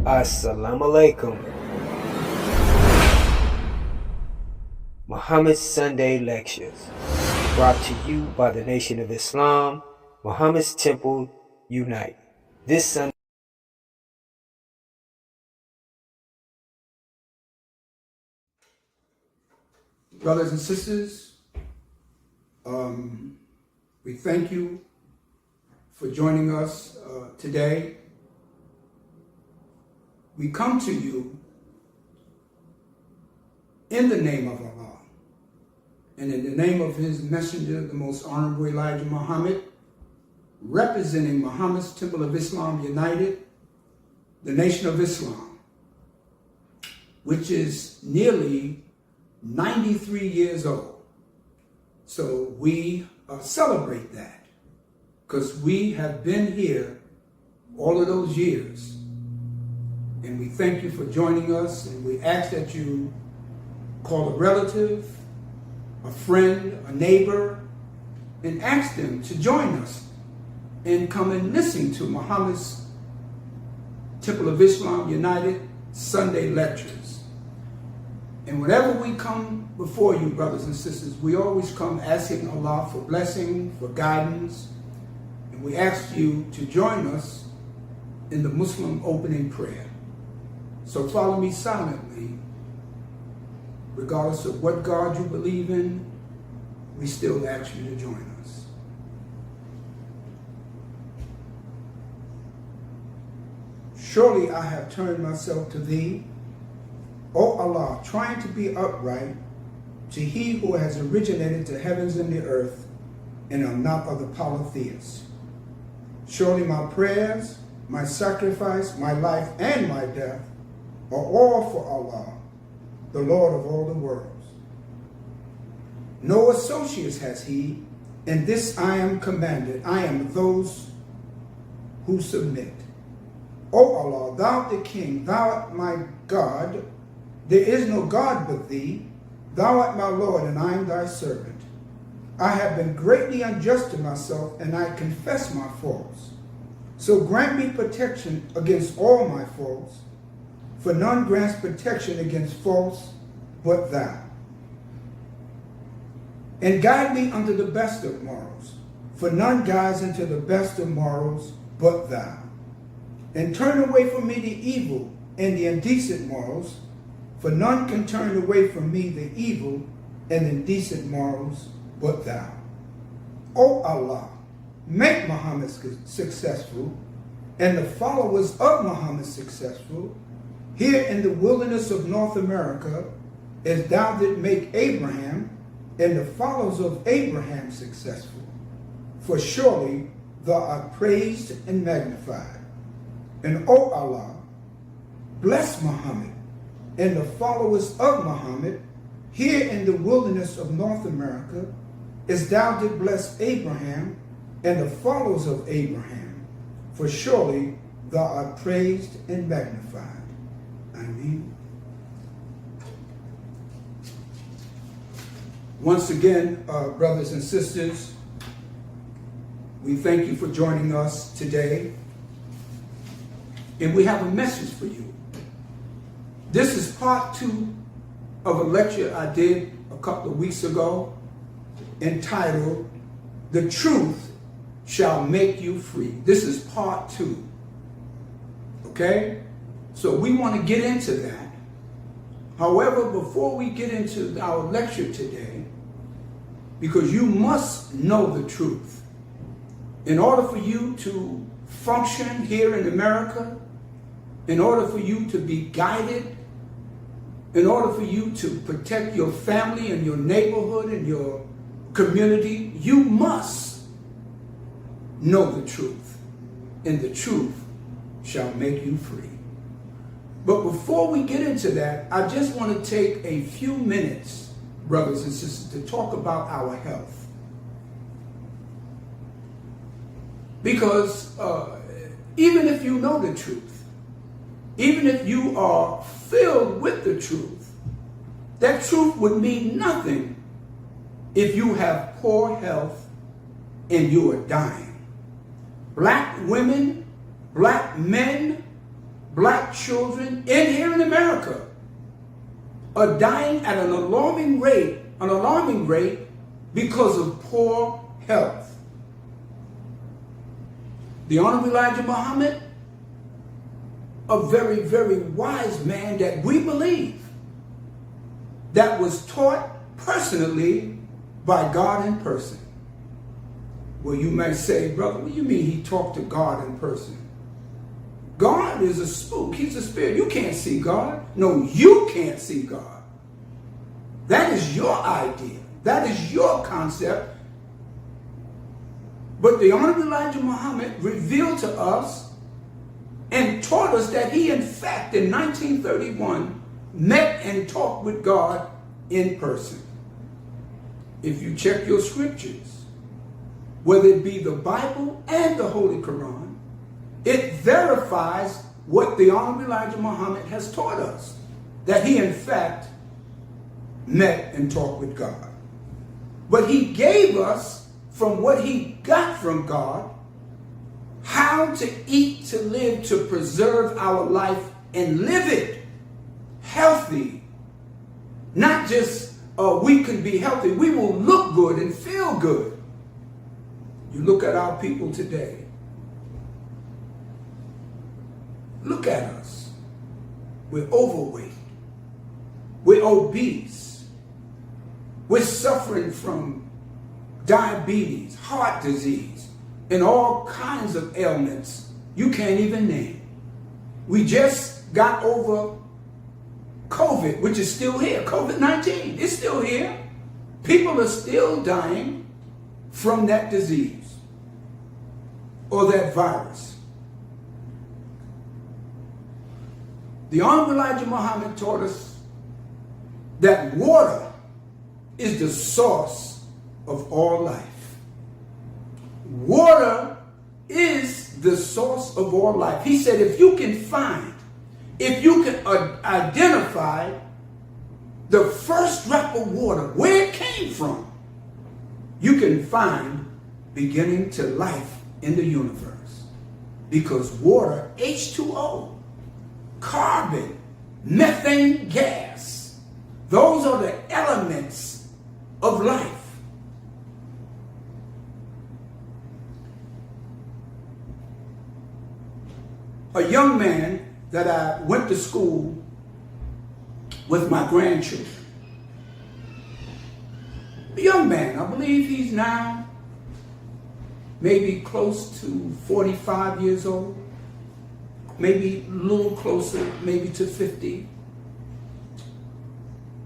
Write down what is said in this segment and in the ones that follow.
Assalamu alaikum. Muhammad's Sunday Lectures, brought to you by the Nation of Islam, Muhammad's Temple, Unite. This Sunday. Brothers and sisters, we thank you for joining us today. We come to you in the name of Allah and in the name of His messenger, the most honorable Elijah Muhammad, representing Muhammad's Temple of Islam United, the Nation of Islam, which is nearly 93 years old. So we celebrate that because we have been here all of those years. And we thank you for joining us, and we ask that you call a relative, a friend, a neighbor, and ask them to join us and come and listen to Muhammad's Temple of Islam United Sunday lectures. And whenever we come before you, brothers and sisters, we always come asking Allah for blessing, for guidance, and we ask you to join us in the Muslim opening prayer. So follow me silently. Regardless of what God you believe in, we still ask you to join us. Surely I have turned myself to thee, O Allah, trying to be upright, to He who has originated the heavens and the earth, and am not of the polytheists. Surely my prayers, my sacrifice, my life, and my death are all for Allah, the Lord of all the worlds. No associates has He, and this I am commanded. I am those who submit. O Allah, Thou the King, Thou art my God. There is no God but Thee. Thou art my Lord, and I am Thy servant. I have been greatly unjust to myself, and I confess my faults. So grant me protection against all my faults, for none grants protection against faults but Thou. And guide me unto the best of morals, for none guides into the best of morals but Thou. And turn away from me the evil and the indecent morals, for none can turn away from me the evil and indecent morals but Thou. O Allah, make Muhammad successful and the followers of Muhammad successful here in the wilderness of North America, as Thou did make Abraham and the followers of Abraham successful. For surely Thou art praised and magnified. And O Allah, bless Muhammad and the followers of Muhammad here in the wilderness of North America, as Thou did bless Abraham and the followers of Abraham. For surely Thou art praised and magnified. Amen. Once again, brothers and sisters, we thank you for joining us today. And we have a message for you. This is part 2 of a lecture I did a couple of weeks ago entitled, "The Truth Shall Make You Free." This is part 2. Okay? So we want to get into that. However, before we get into our lecture today, because you must know the truth, in order for you to function here in America, in order for you to be guided, in order for you to protect your family and your neighborhood and your community, you must know the truth, and the truth shall make you free. But before we get into that, I just want to take a few minutes, brothers and sisters, to talk about our health. Because even if you know the truth, even if you are filled with the truth, that truth would mean nothing if you have poor health and you are dying. Black women, black men, black children here in America are dying at an alarming rate because of poor health. The Honorable Elijah Muhammad, a very, very wise man that we believe that was taught personally by God in person. Well, you may say, brother, what do you mean he talked to God in person? God is a spook. He's a spirit. You can't see God. No, you can't see God. That is your idea. That is your concept. But the Honorable Elijah Muhammad revealed to us and taught us that he, in fact, in 1931, met and talked with God in person. If you check your scriptures, whether it be the Bible and the Holy Quran, it verifies what the Honorable Elijah Muhammad has taught us, that he, in fact, met and talked with God. But he gave us, from what he got from God, how to eat, to live, to preserve our life and live it healthy. Not just we can be healthy, we will look good and feel good. You look at our people today. Look at us. We're overweight. We're obese. We're suffering from diabetes, heart disease, and all kinds of ailments you can't even name. We just got over COVID, which is still here. COVID-19 is still here. People are still dying from that disease or that virus. The Honorable Elijah Muhammad taught us that water is the source of all life. Water is the source of all life. He said if you can identify the first drop of water, where it came from, you can find beginning to life in the universe. Because water, H2O, carbon, methane gas, those are the elements of life. A young man that I went to school with my grandchildren, a young man, I believe he's now maybe close to 45 years old, maybe a little closer, maybe to 50.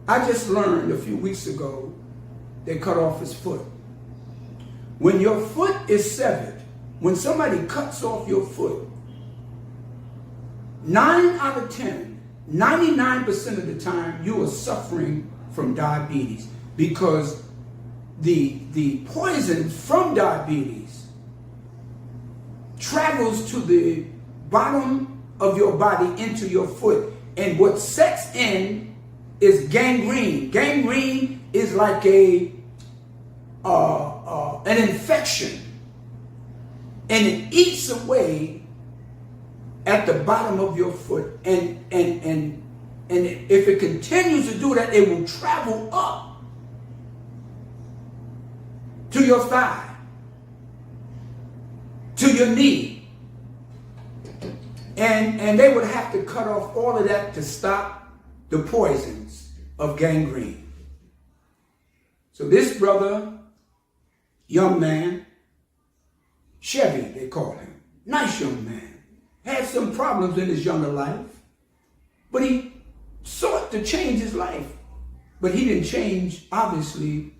I just learned a few weeks ago they cut off his foot. When your foot is severed, when somebody cuts off your foot, 9 out of 10, 99% of the time, you are suffering from diabetes because the poison from diabetes travels to the bottom of your body into your foot, and what sets in is gangrene. Gangrene is like an infection, and it eats away at the bottom of your foot, and if it continues to do that, it will travel up to your thigh, to your knee, and they would have to cut off all of that to stop the poisons of gangrene. So this brother, young man, Chevy they call him, nice young man, had some problems in his younger life, but he sought to change his life. But he didn't change, obviously,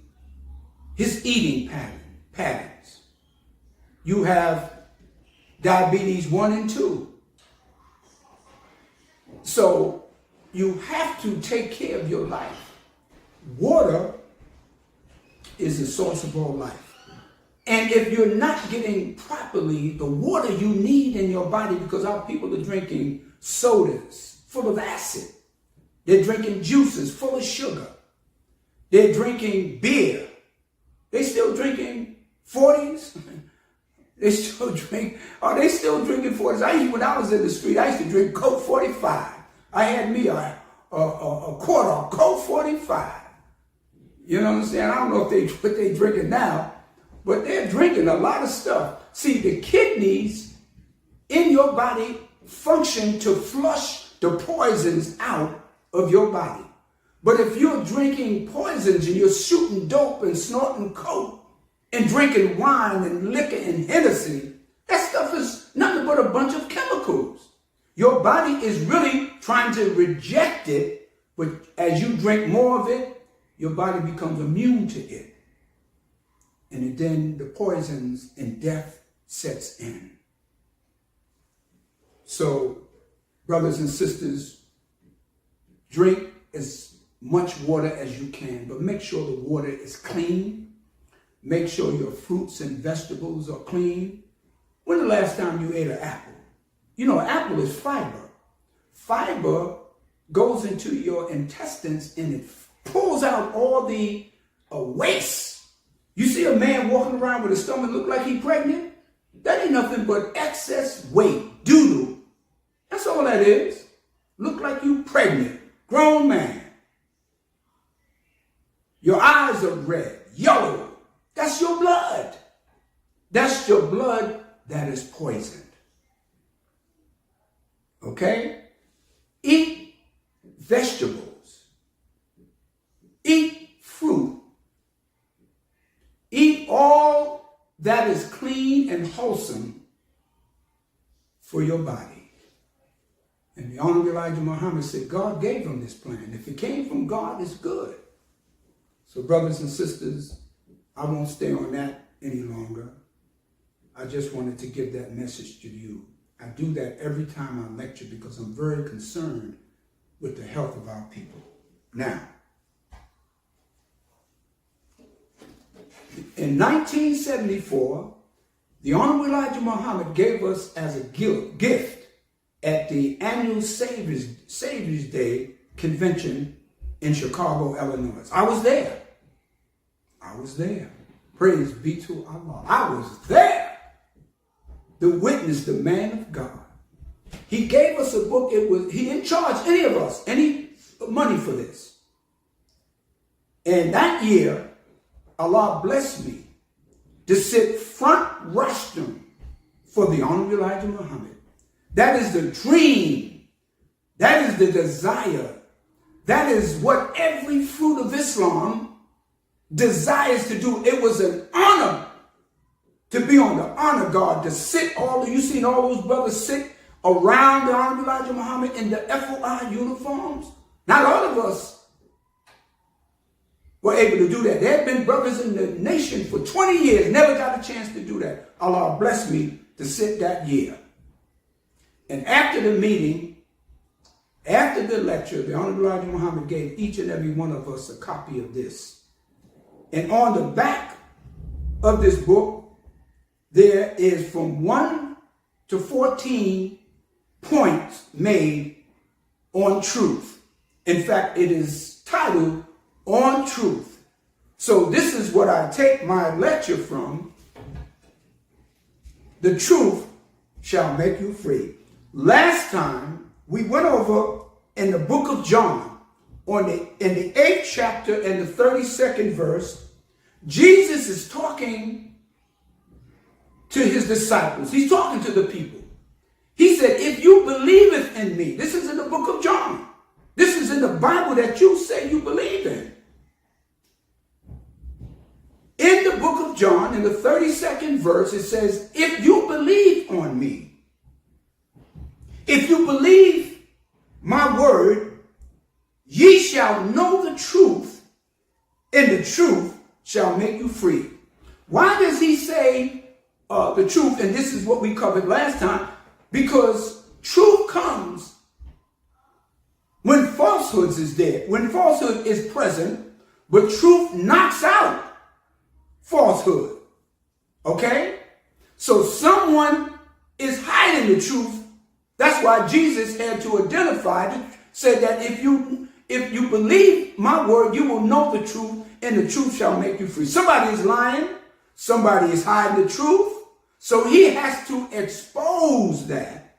his eating patterns. You have diabetes 1 and 2. So you have to take care of your life. Water is the source of all life. And if you're not getting properly the water you need in your body, because our people are drinking sodas full of acid, they're drinking juices full of sugar, they're drinking beer, they're still drinking 40s, They still drink. Are they still drinking 40s? When I was in the street, I used to drink Coke 45. I had me a quarter of Coke 45. You know what I'm saying? I don't know if what they drinking now, but they're drinking a lot of stuff. See, the kidneys in your body function to flush the poisons out of your body. But if you're drinking poisons and you're shooting dope and snorting coke and drinking wine and liquor and Hennessy, that stuff is nothing but a bunch of chemicals. Your body is really trying to reject it, but as you drink more of it, your body becomes immune to it. And then the poisons and death sets in. So, brothers and sisters, drink as much water as you can, but make sure the water is clean. Make sure your fruits and vegetables are clean. When the last time you ate an apple? You know, apple is fiber. Fiber goes into your intestines and it pulls out all the waste. You see a man walking around with his stomach look like he's pregnant? That ain't nothing but excess weight, doo-doo. That's all that is. Look like you pregnant, grown man. Your eyes are red, yellow. That's your blood. That's your blood that is poisoned. Okay? Eat vegetables. Eat fruit. Eat all that is clean and wholesome for your body. And the Honorable Elijah Muhammad said God gave him this plan. If it came from God, it's good. So brothers and sisters, I won't stay on that any longer. I just wanted to give that message to you. I do that every time I lecture because I'm very concerned with the health of our people. Now, in 1974, the Honorable Elijah Muhammad gave us as a gift at the annual Savior's Day convention in Chicago, Illinois. I was there. Praise be to Allah. I was there to witness the man of God. He gave us a book. He didn't charge any of us any money for this. And that year, Allah blessed me to sit front rostrum for the Honorable Elijah Muhammad. That is the dream. That is the desire. That is what every fruit of Islam desires to do. It was an honor to be on the honor guard, to sit you seen all those brothers sit around the Honorable Elijah Muhammad in the FOI uniforms. Not all of us were able to do that. There have been brothers in the nation for 20 years, never got a chance to do that. Allah blessed me to sit that year. And after the meeting, after the lecture, the Honorable Elijah Muhammad gave each and every one of us a copy of this. And on the back of this book, there is from 1 to 14 points made on truth. In fact, it is titled On Truth. So this is what I take my lecture from. The truth shall make you free. Last time, we went over in the book of John, in the 8th chapter and the 32nd verse, Jesus is talking to his disciples. He's talking to the people. He said, if you believeth in me, this is in the book of John. This is in the Bible that you say you believe in. In the book of John, in the 32nd verse, it says, if you believe on me, if you believe my word, ye shall know the truth, and the truth shall make you free. Why does he say the truth? And this is what we covered last time. Because truth comes when falsehoods is there, when falsehood is present, but truth knocks out falsehood. Okay? So someone is hiding the truth. That's why Jesus had to identify it, said that if you believe my word, you will know the truth, and the truth shall make you free. Somebody is lying. Somebody is hiding the truth. So he has to expose that.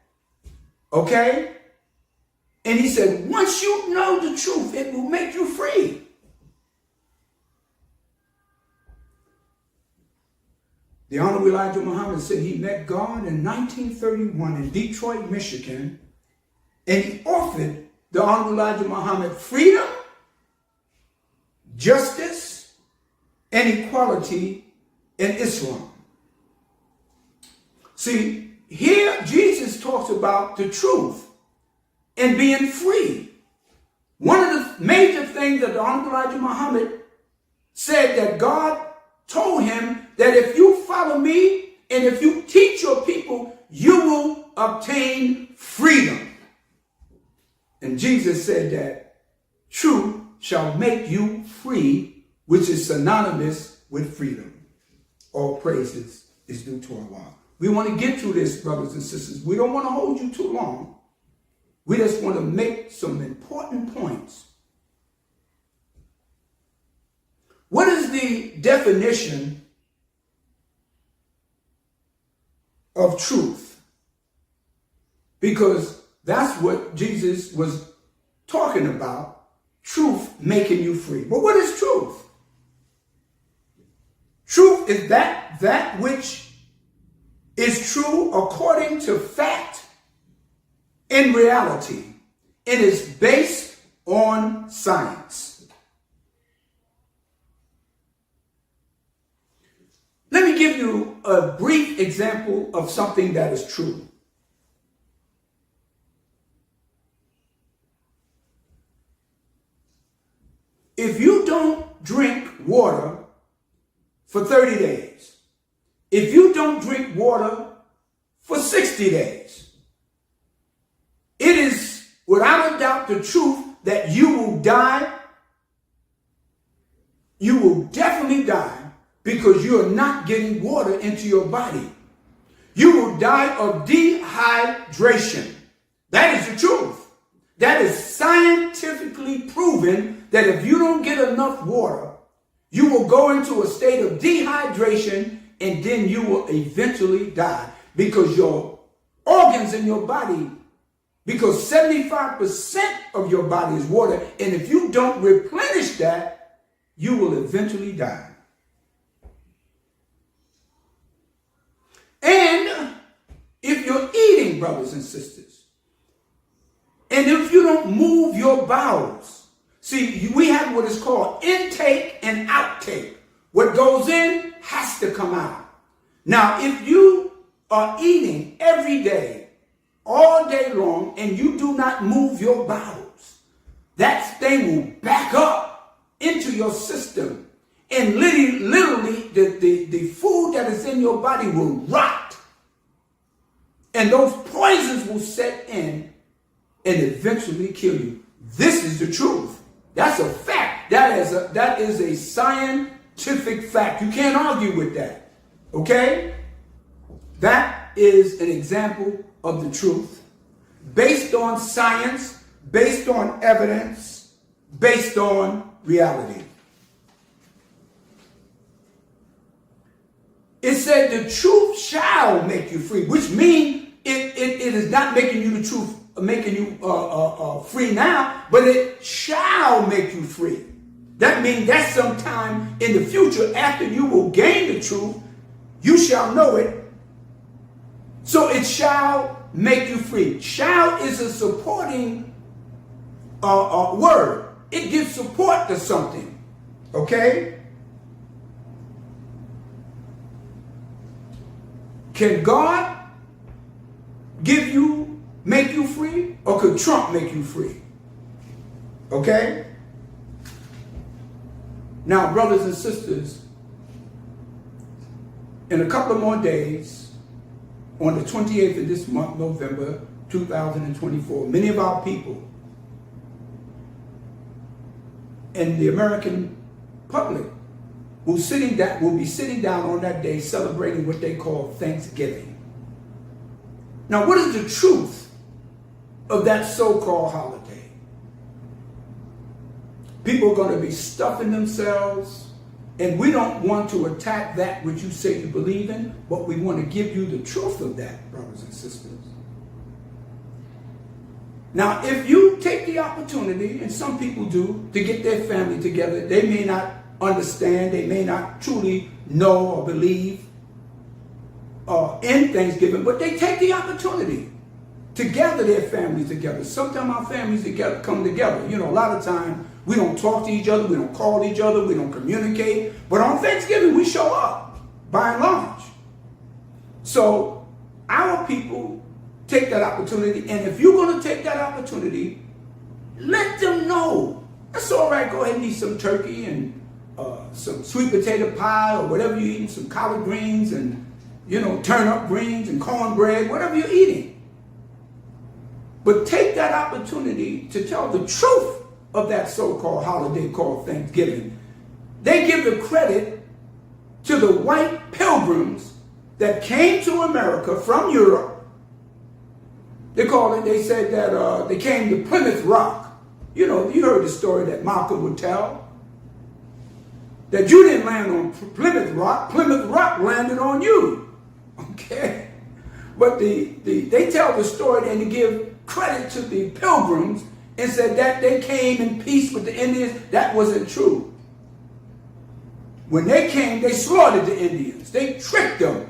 Okay? And he said, once you know the truth, it will make you free. The Honorable Elijah Muhammad said he met God in 1931 in Detroit, Michigan, and he offered the Honorable Elijah Muhammad freedom, justice, and equality in Islam. See, here Jesus talks about the truth and being free. One of the major things that the Honorable Elijah Muhammad said that God told him that if you follow me and if you teach your people, you will obtain freedom. And Jesus said that truth shall make you free, which is synonymous with freedom. All praises is due to Allah. We want to get through this, brothers and sisters. We don't want to hold you too long. We just want to make some important points. What is the definition of truth? Because that's what Jesus was talking about, truth making you free. But what is truth? Truth is that which is true according to fact and reality. It is based on science. Let me give you a brief example of something that is true. If you don't drink water for 30 days, if you don't drink water for 60 days, it is without a doubt the truth that you will die. You will definitely die because you are not getting water into your body. You will die of dehydration. That is the truth. That is scientifically proven that if you don't get enough water, you will go into a state of dehydration and then you will eventually die because your organs in your body, because 75% of your body is water, and if you don't replenish that, you will eventually die. And if you're eating, brothers and sisters, and if you don't move your bowels, see, we have what is called intake and outtake. What goes in has to come out. Now, if you are eating every day, all day long, and you do not move your bowels, that thing will back up into your system. And literally the food that is in your body will rot. And those poisons will set in and eventually kill you. This is the truth. That's a fact. That is a scientific fact. You can't argue with that. Okay? That is an example of the truth. Based on science, based on evidence, based on reality. It said the truth shall make you free, which means it is not making you the truth, making you free now, but it shall make you free. That means that sometime in the future, after you will gain the truth, you shall know it. So it shall make you free. Shall is a supporting word. It gives support to something. Okay? Can God make you free, or could Trump make you free? Okay? Now, brothers and sisters, in a couple of more days, on the 28th of this month, November 2024, many of our people and the American public will be sitting down on that day celebrating what they call Thanksgiving. Now, what is the truth of that so-called holiday? People are going to be stuffing themselves And we don't want to attack that which you say you believe in, but we want to give you the truth of that, brothers and sisters. Now, if you take the opportunity, and some people do, to get their family together, they may not understand, they may not truly know or believe in Thanksgiving, but they take the opportunity to gather their families together. Sometimes our families come together. You know, a lot of times we don't talk to each other, we don't call each other, we don't communicate. But on Thanksgiving, we show up, by and large. So our people take that opportunity, and if you're going to take that opportunity, let them know. That's all right, go ahead and eat some turkey and some sweet potato pie or whatever you're eating, some collard greens and, you know, turnip greens and cornbread, whatever you're eating. But take that opportunity to tell the truth of that so-called holiday called Thanksgiving. They give the credit to the white pilgrims that came to America from Europe. They said that they came to Plymouth Rock. You know, you heard the story that Malcolm would tell. That you didn't land on Plymouth Rock landed on you. Okay? But they tell the story and they give credit to the pilgrims and said that they came in peace with the Indians. That wasn't true. When they came, they slaughtered the Indians. They tricked them.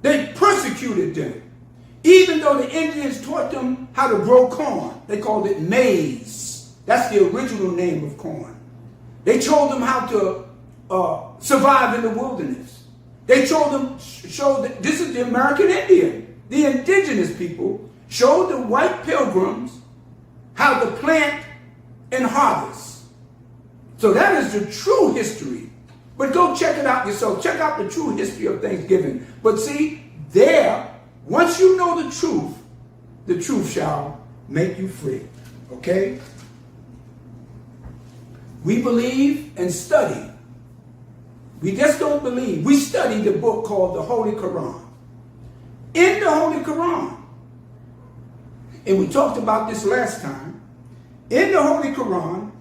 They persecuted them. Even though the Indians taught them how to grow corn, they called it maize. That's the original name of corn. They told them how to survive in the wilderness. They showed that this is the American Indian. The indigenous people showed the white pilgrims how to plant and harvest. So that is the true history. But go check it out yourself. Check out the true history of Thanksgiving. But see, once you know the truth shall make you free. Okay? We believe and study. We just don't believe. We study the book called the Holy Quran. In the Holy Quran, and we talked about this last time, in the Holy Quran,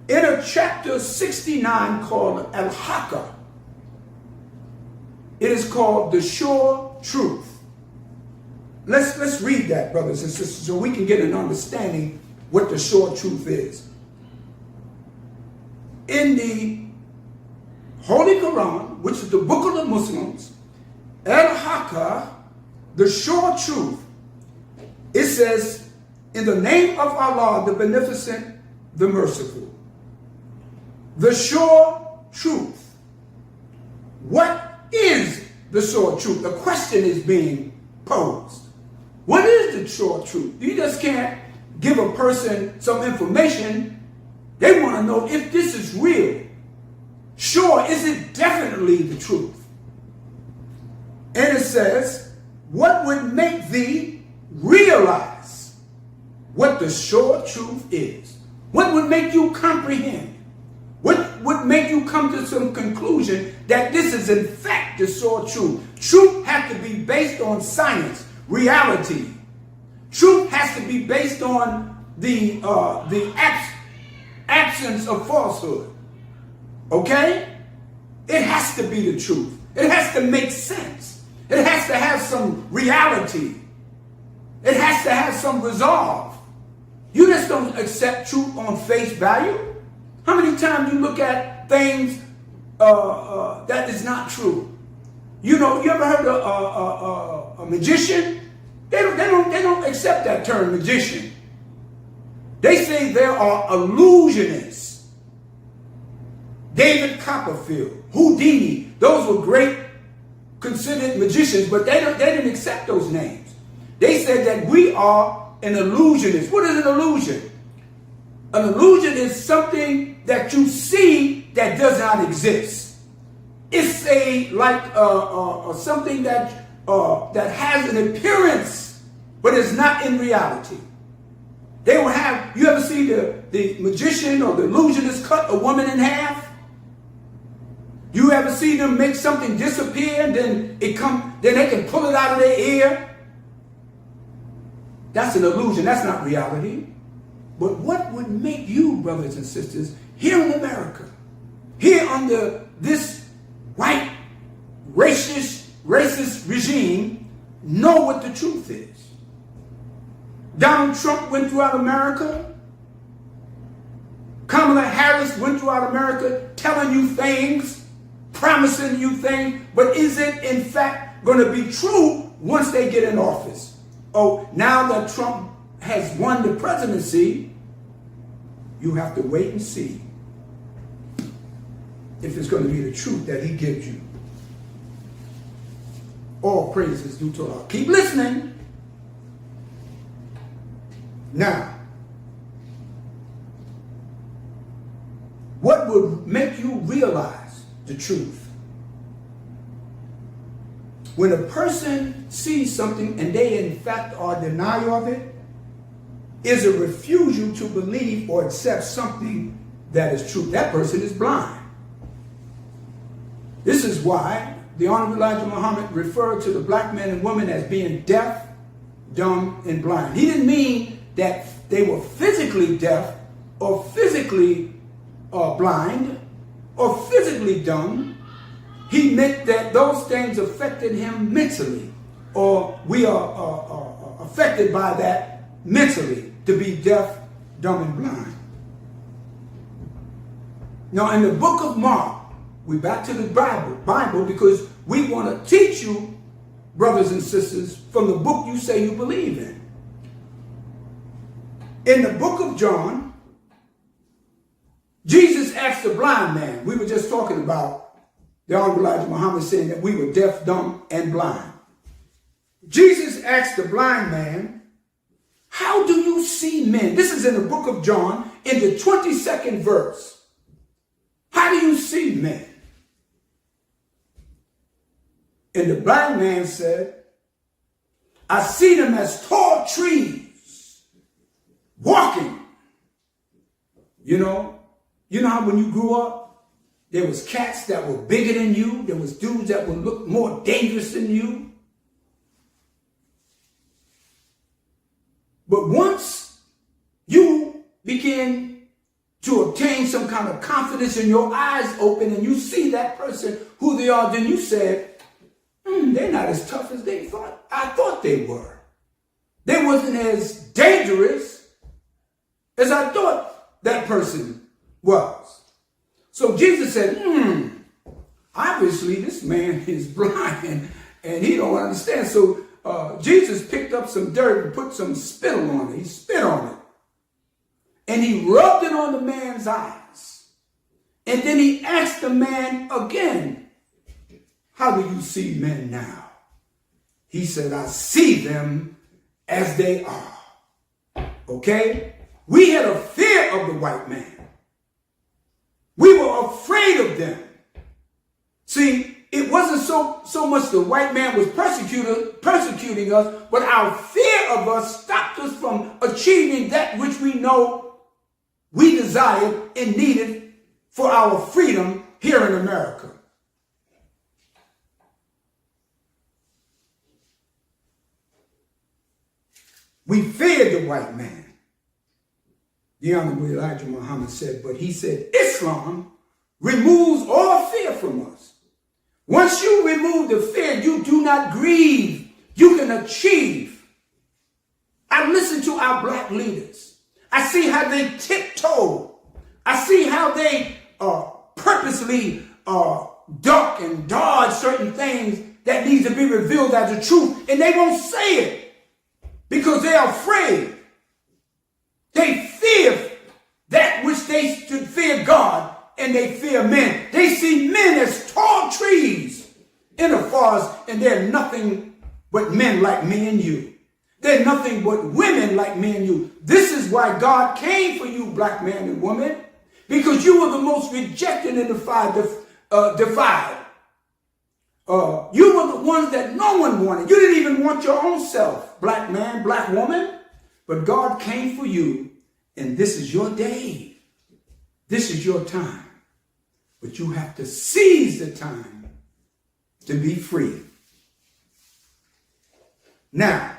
in a chapter 69 called Al-Haqqa, it is called the Sure Truth. Let's read that, brothers and sisters, so we can get an understanding what the sure truth is. In the Holy Quran, which is the book of the Muslims, Al-Haqqa, the sure truth, it says, in the name of Allah, the Beneficent, the Merciful. The sure truth. What is the sure truth? The question is being posed. What is the sure truth? You just can't give a person some information. They want to know if this is real. Sure, is it definitely the truth? And it says, what would make thee realize what the sure truth is? What would make you comprehend? What would make you come to some conclusion that this is in fact the sure truth? Truth has to be based on science, reality. Truth has to be based on the absence of falsehood. Okay? It has to be the truth. It has to make sense. It has to have some reality. It has to have some resolve. You just don't accept truth on face value. How many times you look at things that is not true? You know, you ever heard of a magician? They don't accept that term, magician. They say there are illusionists. David Copperfield, Houdini, those were great considered magicians, but they didn't accept those names. They said that we are an illusionist. What is an illusion? An illusion is something that you see that does not exist. It's something that has an appearance, but is not in reality. They will have. You ever see the magician or the illusionist cut a woman in half? You ever see them make something disappear and then they can pull it out of their ear? That's an illusion. That's not reality. But what would make you, brothers and sisters, here in America, here under this white racist regime, know what the truth is. Donald Trump went throughout America. Kamala Harris went throughout America telling you things, promising you things, but is it in fact going to be true once they get in office? Oh, now that Trump has won the presidency, you have to wait and see if it's going to be the truth that he gives you. All praise is due to Allah. Keep listening. Now, what would make you realize the truth? When a person sees something and they in fact are denial of it, is a refusal to believe or accept something that is true. That person is blind. This is why the Honorable Elijah Muhammad referred to the black men and women as being deaf, dumb, and blind. He didn't mean that they were physically deaf or physically blind or physically dumb. He meant that those things affected him mentally, or we are affected by that mentally, to be deaf, dumb, and blind. Now, in the book of Mark, we're back to the Bible, because we want to teach you, brothers and sisters, from the book you say you believe in. In the book of John, Jesus asked the blind man. We were just talking about the Honorable Elijah Muhammad saying that we were deaf, dumb, and blind. Jesus asked the blind man, how do you see men? This is in the book of John, in the 22nd verse. How do you see men? And the blind man said, I see them as tall trees walking. You know how when you grew up, there was cats that were bigger than you. There was dudes that would look more dangerous than you. But once you begin to obtain some kind of confidence and your eyes open and you see that person, who they are, then you said, they're not as tough as I thought they were. They wasn't as dangerous as I thought that person was. So Jesus said, obviously this man is blind and he don't understand. So Jesus picked up some dirt and put some spittle on it. He spit on it. And he rubbed it on the man's eyes. And then he asked the man again, how do you see men now? He said, I see them as they are. Okay? We had a fear of the white man. We were afraid of them. See, it wasn't so much the white man was persecuting us, but our fear of us stopped us from achieving that which we know we desired and needed for our freedom here in America. We feared the white man. The Honorable Elijah Muhammad said, but he said, Islam removes all fear from us. Once you remove the fear, you do not grieve. You can achieve. I listen to our black leaders. I see how they tiptoe. I see how they purposely duck and dodge certain things that needs to be revealed as the truth. And they won't say it because they are afraid. They fear that which they should fear God, and they fear men. They see men as tall trees in a forest, and they're nothing but men like me and you. They're nothing but women like me and you. This is why God came for you, black man and woman, because you were the most rejected and defied. You were the ones that no one wanted. You didn't even want your own self, black man, black woman. But God came for you, and this is your day. This is your time. But you have to seize the time to be free. Now,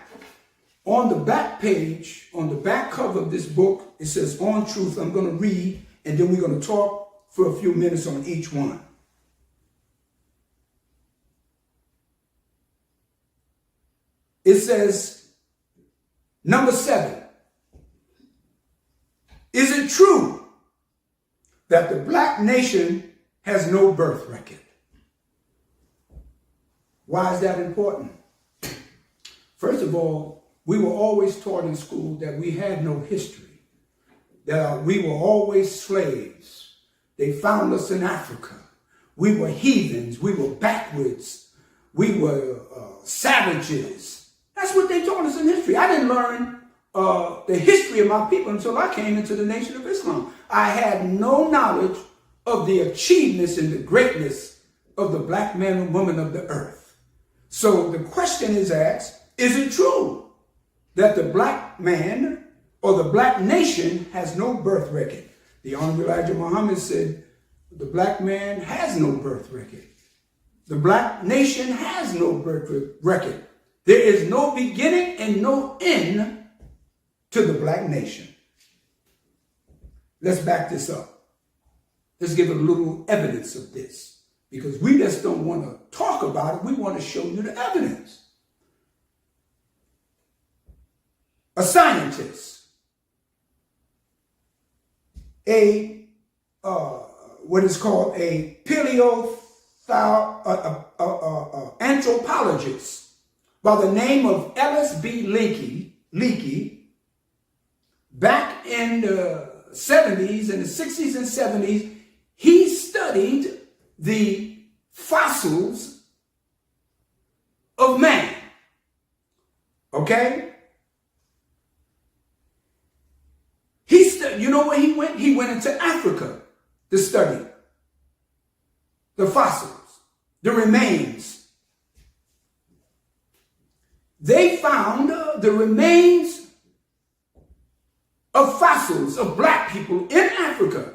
on the back page, on the back cover of this book, it says On Truth. I'm going to read, and then we're going to talk for a few minutes on each one. It says, number 7, is it true that the black nation has no birth record? Why is that important? First of all, we were always taught in school that we had no history, that we were always slaves. They found us in Africa. We were heathens. We were backwards. We were savages. That's what they taught us in history. I didn't learn the history of my people until I came into the Nation of Islam. I had no knowledge of the achievements and the greatness of the black man and woman of the earth. So the question is asked, is it true that the black man or the black nation has no birth record? The Honorable Elijah Muhammad said, the black man has no birth record. The black nation has no birth record. There is no beginning and no end to the black nation. Let's back this up. Let's give a little evidence of this, because we just don't want to talk about it. We want to show you the evidence. A scientist, what is called a anthropologist by the name of L.S.B. Leakey, back in the 70s, in the 60s and 70s, he studied the fossils of man. Okay? You know where he went? He went into Africa to study the fossils, the remains. They found the remains of fossils of black people in Africa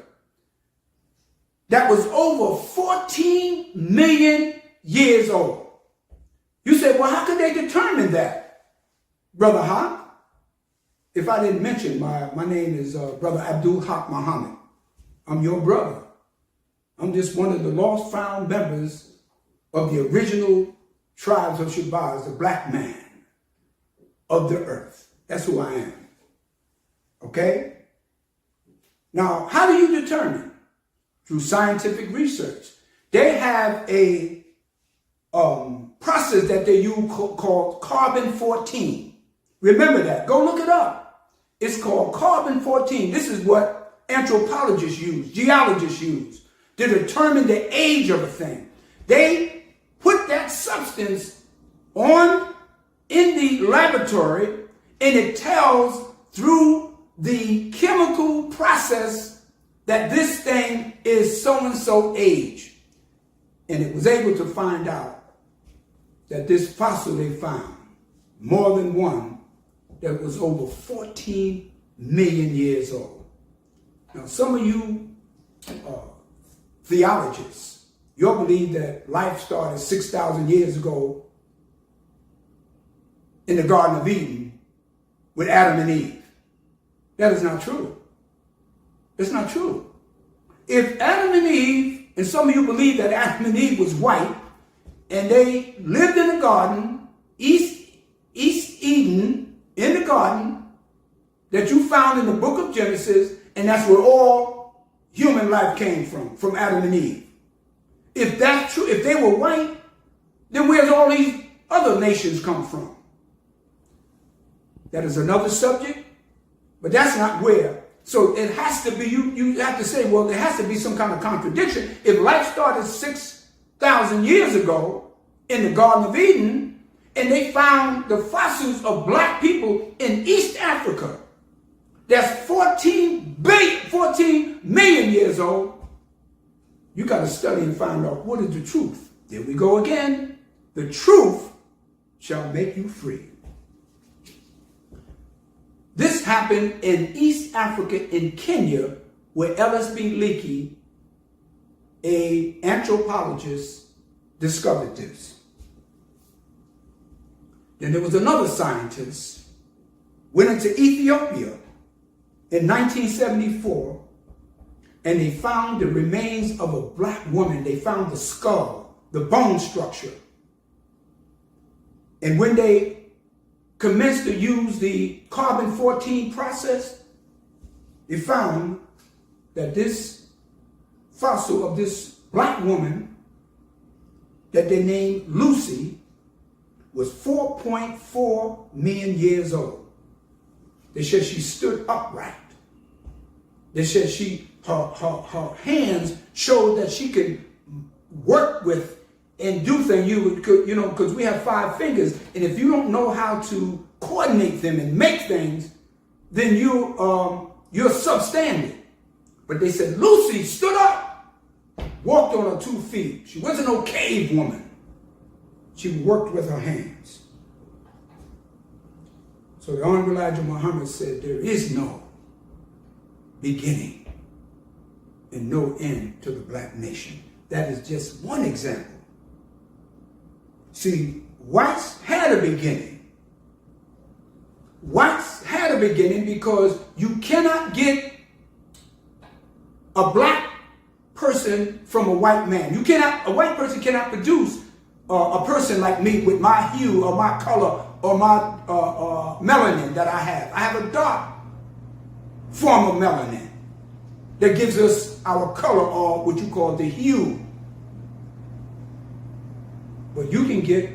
that was over 14 million years old. You say, well, how could they determine that, Brother Haq? If I didn't mention, my name is Brother Abdul Haq Muhammad. I'm your brother. I'm just one of the lost found members of the original tribes of Shabazz, the black man of the earth. That's who I am. Okay? Now, how do you determine? Through scientific research. They have a process that they use called carbon-14. Remember that. Go look it up. It's called carbon-14. This is what anthropologists use, geologists use, to determine the age of a thing. They put that substance in the laboratory, and it tells through the chemical process that this thing is so-and-so age. And it was able to find out that this fossil they found, more than one, that was over 14 million years old. Now, some of you theologists, you believe that life started 6,000 years ago in the Garden of Eden with Adam and Eve. That is not true. It's not true. If Adam and Eve, and some of you believe that Adam and Eve was white, and they lived in the garden, East Eden, in the garden, that you found in the book of Genesis, and that's where all human life came from Adam and Eve. If that's true, if they were white, then where's all these other nations come from? That is another subject, but that's not where. So it has to be, you have to say, well, there has to be some kind of contradiction. If life started 6,000 years ago in the Garden of Eden, and they found the fossils of black people in East Africa, that's 14 million years old, you got to study and find out what is the truth. There we go again. The truth shall make you free. This happened in East Africa, in Kenya, where L.S.B. Leakey, an anthropologist, discovered this. Then there was another scientist, went into Ethiopia in 1974 and they found the remains of a black woman. They found the skull, the bone structure. And when they commenced to use the carbon-14 process, they found that this fossil of this black woman that they named Lucy was 4.4 million years old. They said she stood upright. They said her hands showed that she could work with and do things. Because we have 5 fingers, and if you don't know how to coordinate them and make things, then you're substandard. But they said Lucy stood up, walked on her 2 feet. She wasn't no cave woman. She worked with her hands. So the Honorable Elijah Muhammad said, there is no beginning and no end to the black nation. That is just one example. See, whites had a beginning. Whites had a beginning because you cannot get a black person from a white man. A white person cannot produce a person like me with my hue or my color or my melanin that I have. I have a dark form of melanin that gives us our color, or what you call the hue. But you can get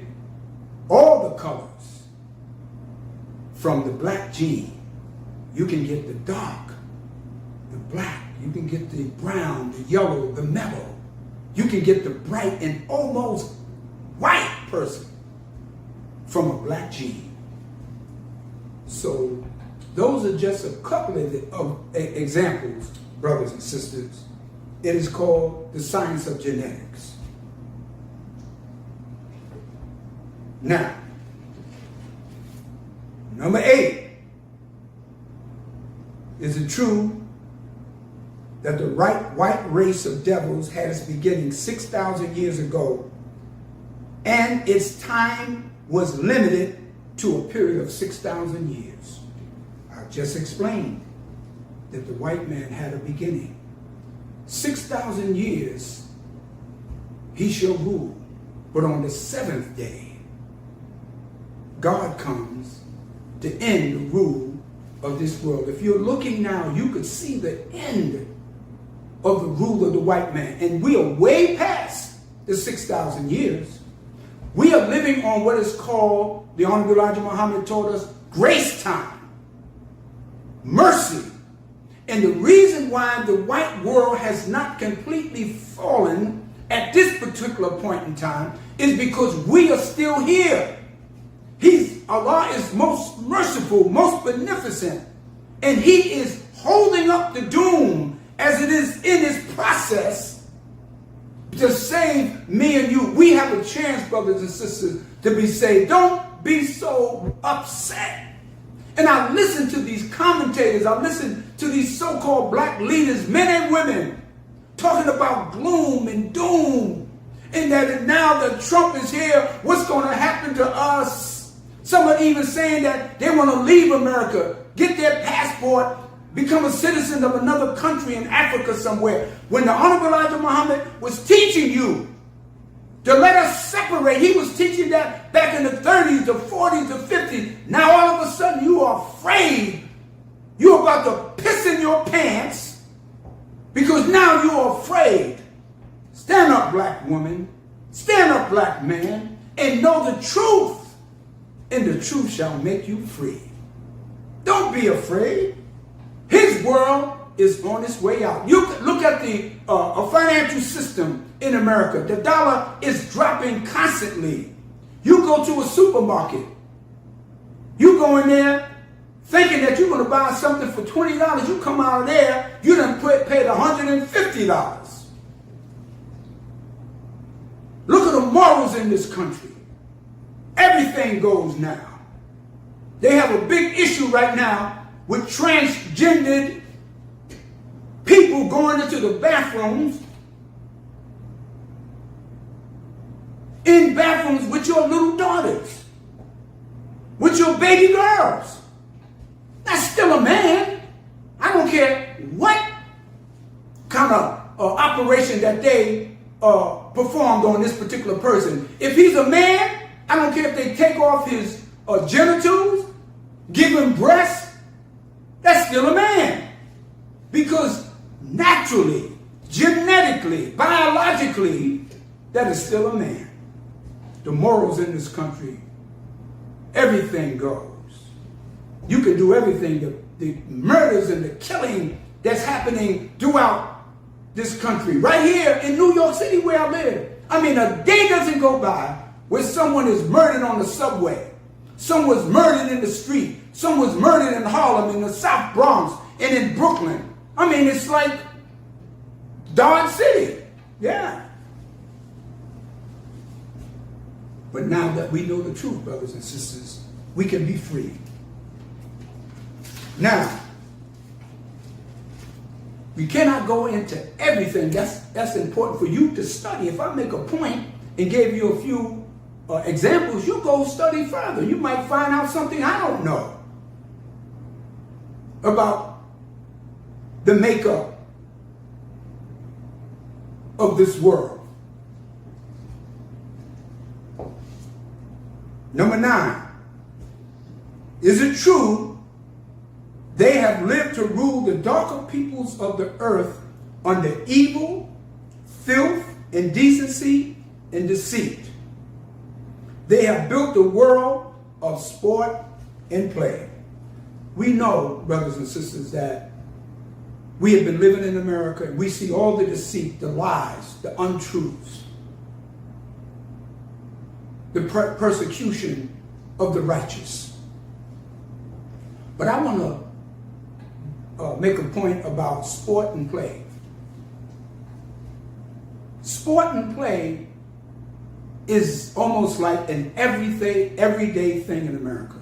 all the colors from the black gene. You can get the dark, the black. You can get the brown, the yellow, the mellow. You can get the bright and almost white person from a black gene. So those are just a couple of examples, brothers and sisters. It is called the science of genetics. Now, number 8, is it true that the white race of devils had its beginning 6,000 years ago, and its time was limited to a period of 6,000 years? I just explained that the white man had a beginning. 6,000 years he shall rule, but on the 7th day, God comes to end the rule of this world. If you're looking now, you could see the end of the rule of the white man. And we are way past the 6,000 years. We are living on what is called, the Honorable Elijah Muhammad told us, grace time, mercy. And the reason why the white world has not completely fallen at this particular point in time is because we are still here. Allah is most merciful, most beneficent, and He is holding up the doom as it is in His process to save me and you. We have a chance, brothers and sisters, to be saved. Don't be so upset. And I listen to these commentators, I listen to these so-called black leaders, men and women, talking about gloom and doom, and that now that Trump is here, what's going to happen to us? Some are even saying that they want to leave America, get their passport, become a citizen of another country in Africa somewhere. When the Honorable Elijah Muhammad was teaching you to let us separate, he was teaching that back in the 30s, the 40s, the 50s. Now all of a sudden you are afraid. You're about to piss in your pants because now you are afraid. Stand up, black woman. Stand up, black man, and know the truth. And the truth shall make you free. Don't be afraid. His world is on its way out. You look at the financial system in America. The dollar is dropping constantly. You go to a supermarket. You go in there thinking that you're going to buy something for $20. You come out of there, you done paid $150. Look at the morals in this country. Everything goes now. They have a big issue right now with transgendered people going into the bathrooms, in bathrooms with your little daughters, with your baby girls. That's still a man. I don't care what kind kind of operation that they performed on this particular person. If he's a man, I don't care if they take off his genitals, give him breasts, that's still a man. Because naturally, genetically, biologically, that is still a man. The morals in this country, everything goes. You can do everything. The murders and the killing that's happening throughout this country. Right here in New York City where I live. I mean, a day doesn't go by where someone is murdered on the subway. Someone's murdered in the street. Someone's murdered in Harlem, in the South Bronx, and in Brooklyn. I mean, it's like Dodge City. Yeah. But now that we know the truth, brothers and sisters, we can be free. Now, we cannot go into everything. That's important for you to study. If I make a point and gave you a few examples, you go study further. You might find out something I don't know about the makeup of this world. Number 9, is it true they have lived to rule the darker peoples of the earth under evil, filth, indecency, and deceit? They have built a world of sport and play. We know, brothers and sisters, that we have been living in America and we see all the deceit, the lies, the untruths, the persecution of the righteous. But I want to make a point about sport and play. Sport and play is almost like an everyday thing in America.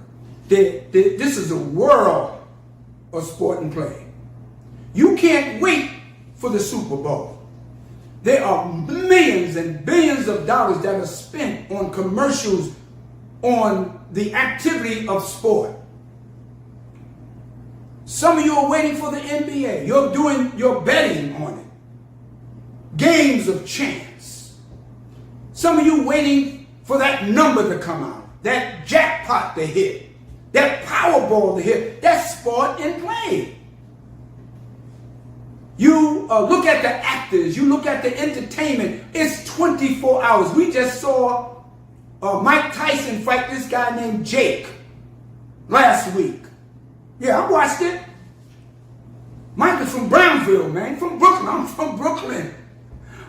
This is a world of sport and play. You can't wait for the Super Bowl. There are millions and billions of dollars that are spent on commercials on the activity of sport. Some of you are waiting for the NBA. You're betting on it. Games of chance. Some of you waiting for that number to come out, that jackpot to hit, that Powerball to hit. That's sport and play. You look at the actors, you look at the entertainment, it's 24 hours. We just saw Mike Tyson fight this guy named Jake last week. Yeah, I watched it. Mike is from Brownsville, man, from Brooklyn. I'm from Brooklyn.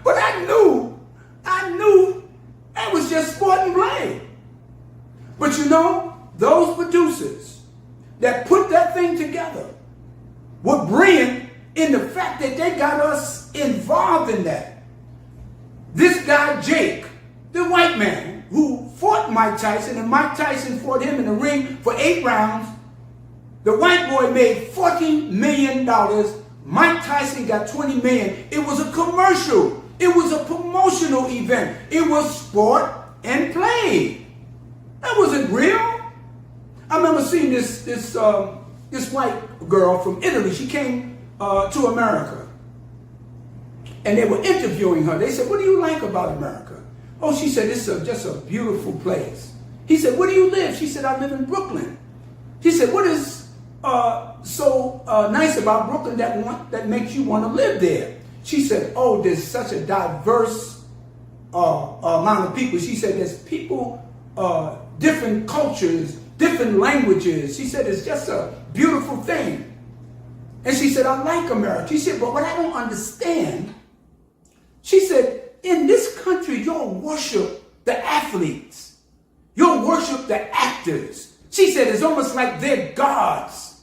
But I knew that was just sport and play. But you know, those producers that put that thing together were brilliant in the fact that they got us involved in that. This guy, Jake, the white man who fought Mike Tyson, and Mike Tyson fought him in the ring for 8 rounds. The white boy made $40 million. Mike Tyson got $20 million. It was a commercial. It was a promotional event. It was sport and play. That wasn't real. I remember seeing this white girl from Italy. She came to America, and they were interviewing her. They said, "What do you like about America?" Oh, she said, "It's just a beautiful place." He said, "Where do you live?" She said, "I live in Brooklyn." He said, "What is so nice about Brooklyn that makes you want to live there?" She said, "Oh, there's such a diverse amount of people." She said, "There's people, different cultures, different languages." She said, "It's just a beautiful thing." And she said, "I like America." She said, "But what I don't understand," she said, "in this country, you'll worship the athletes. You'll worship the actors." She said, "It's almost like they're gods."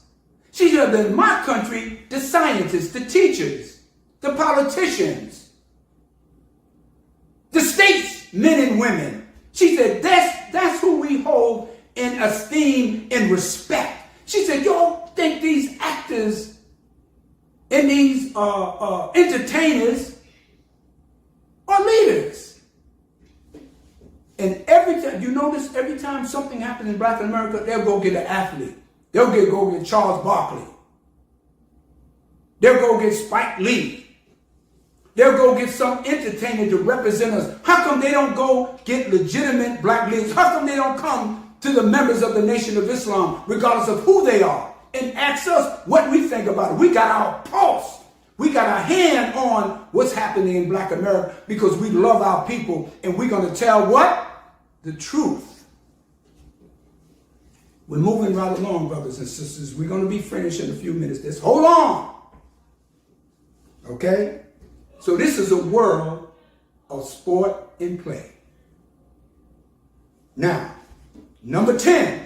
She said, "In my country, the scientists, the teachers, the politicians, the statesmen and women," she said, that's who we hold in esteem and respect. She said, "Y'all think these actors and these entertainers are leaders." And every time, you notice, every time something happens in Black America, they'll go get an athlete. They'll go get Charles Barkley. They'll go get Spike Lee. They'll go get some entertainer to represent us. How come they don't go get legitimate black leaders? How come they don't come to the members of the Nation of Islam, regardless of who they are, and ask us what we think about it? We got our pulse. We got our hand on what's happening in black America because we love our people, and we're going to tell what? The truth. We're moving right along, brothers and sisters. We're going to be finished in a few minutes. Just hold on. Okay? So this is a world of sport and play. Now, number 10.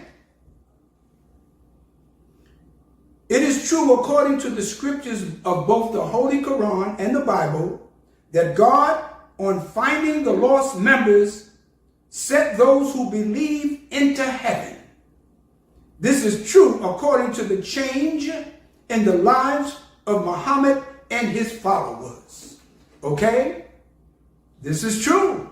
It is true, according to the scriptures of both the Holy Quran and the Bible, that God, on finding the lost members, set those who believe into heaven. This is true according to the change in the lives of Muhammad and his followers. Okay? This is true.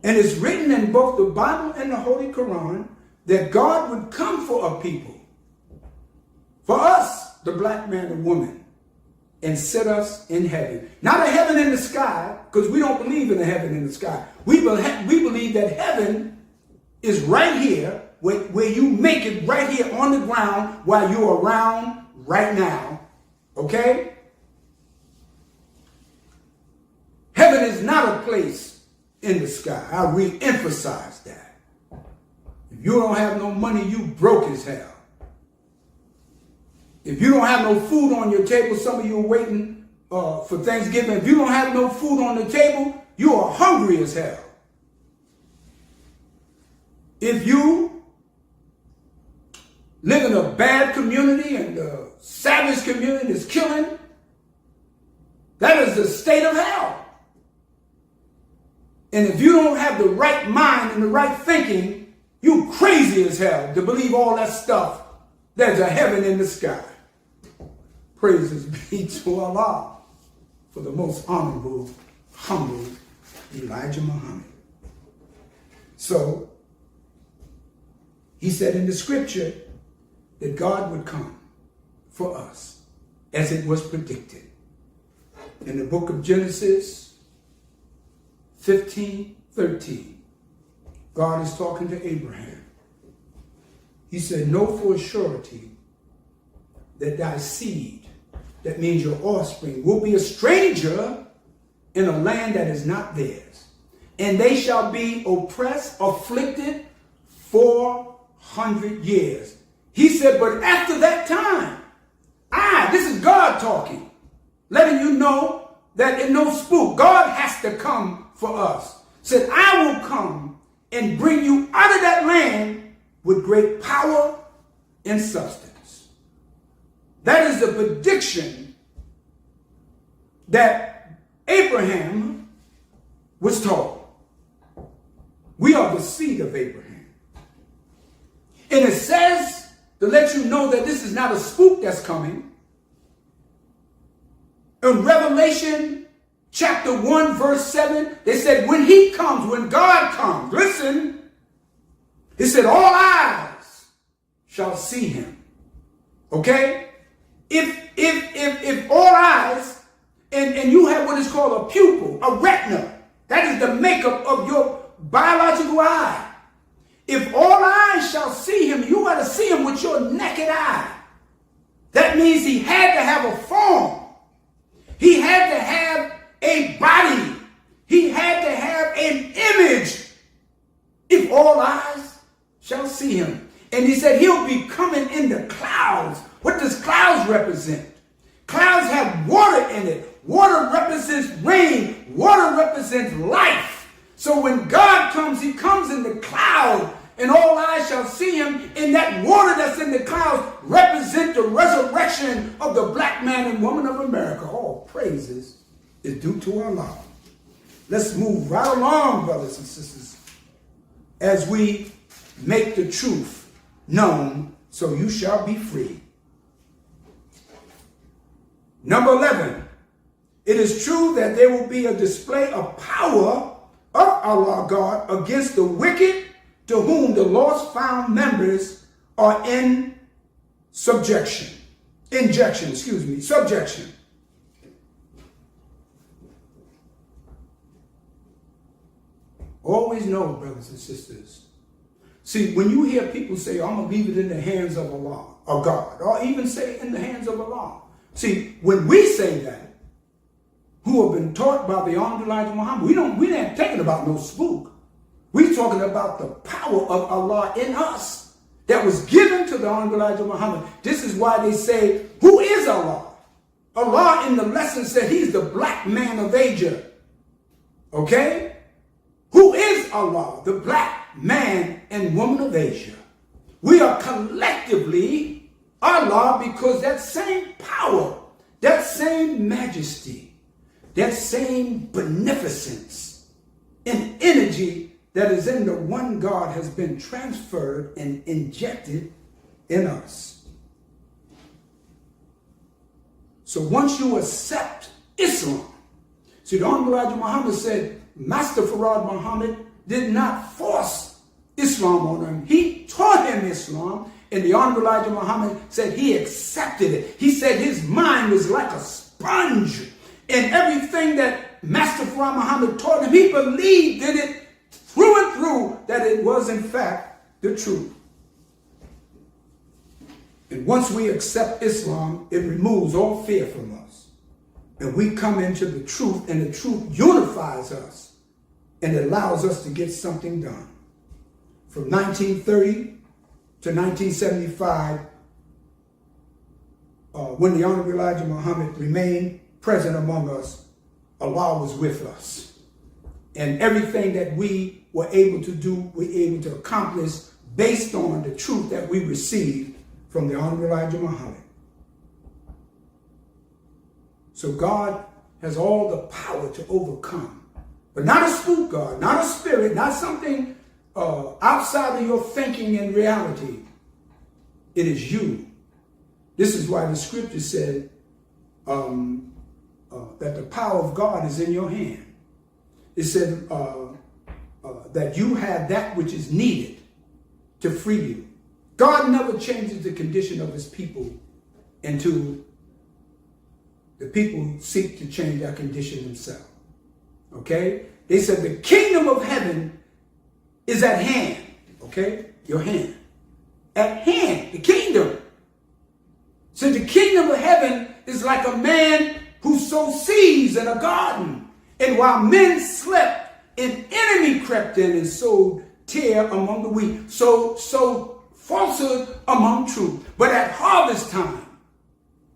And it's written in both the Bible and the Holy Quran that God would come for a people, for us, the black man and woman, and set us in heaven. Not a heaven in the sky, because we don't believe in a heaven in the sky. We believe that heaven is right here, where you make it right here on the ground while you're around right now. Okay? Heaven is not a place in the sky. I re-emphasize that. If you don't have no money, you broke as hell. If you don't have no food on your table, some of you are waiting for Thanksgiving. If you don't have no food on the table, you are hungry as hell. If you live in a bad community and the savage community is killing, that is the state of hell. And if you don't have the right mind and the right thinking, you crazy as hell to believe all that stuff. There's a heaven in the sky. Praises be to Allah for the most honorable, humble Elijah Muhammad. So, he said in the scripture that God would come for us as it was predicted. In the book of Genesis 15:13, God is talking to Abraham. He said, know for a surety that thy seed, that means your offspring, will be a stranger in a land that is not theirs. And they shall be oppressed, afflicted 400 years. He said, but after that time, this is God talking, letting you know that in no spook, God has to come for us. Said, I will come and bring you out of that land with great power and substance. That is the prediction that Abraham was told. We are the seed of Abraham. And it says, to let you know that this is not a spook that's coming, in Revelation chapter 1 verse 7, they said when he comes, when God comes, listen, he said all eyes shall see him. Okay? If all eyes, and you have what is called a pupil, a retina, that is the makeup of your biological eye. If all eyes shall see him, you got to see him with your naked eye. That means he had to have a form. He had to have a body. He had to have an image. If all eyes shall see him. And he said he'll be coming in the clouds. What does clouds represent? Clouds have water in it. Water represents rain. Water represents life. So when God comes, he comes in the cloud, and all eyes shall see him. And that water that's in the clouds represent the resurrection of the black man and woman of America. All praises is due to Allah. Let's move right along, brothers and sisters, as we make the truth known, so you shall be free. Number 11, it is true that there will be a display of power of Allah God against the wicked, to whom the lost found members are in subjection. Always know, brothers and sisters. See, when you hear people say, I'm going to leave it in the hands of Allah, or God, or even say in the hands of Allah. See, when we say that, who have been taught by the Honorable Elijah Muhammad, we ain't talking about no spook. We're talking about the power of Allah in us that was given to the Honorable Elijah Muhammad. This is why they say, who is Allah? Allah in the lesson said he's the black man of Asia. Okay? Who is Allah? The black man and woman of Asia. We are collectively Allah because that same power, that same majesty, that same beneficence and energy that is in the one God has been transferred and injected in us. So once you accept Islam, see, the Honorable Elijah Muhammad said, Master Farad Muhammad did not force Islam on him. He taught him Islam, and the Honorable Elijah Muhammad said he accepted it. He said his mind was like a sponge, and everything that Master Farad Muhammad taught him, he believed in it through and through, that it was in fact the truth. And once we accept Islam, it removes all fear from us. And we come into the truth, and the truth unifies us and allows us to get something done. From 1930 to 1975, when the Honorable Elijah Muhammad remained present among us, Allah was with us. And everything that we were able to do, we were able to accomplish based on the truth that we received from the Honorable Elijah Muhammad. So God has all the power to overcome. But not a spook God, not a spirit, not something outside of your thinking and reality. It is you. This is why the scripture said that the power of God is in your hand. It said that you have that which is needed to free you. God never changes the condition of his people until the people seek to change their condition themselves. Okay? They said the kingdom of heaven is at hand. Okay? Your hand. At hand. The kingdom. So the kingdom of heaven is like a man who sows seeds in a garden. And while men slept, an enemy crept in and sowed tear among the wheat. So falsehood among truth. But at harvest time,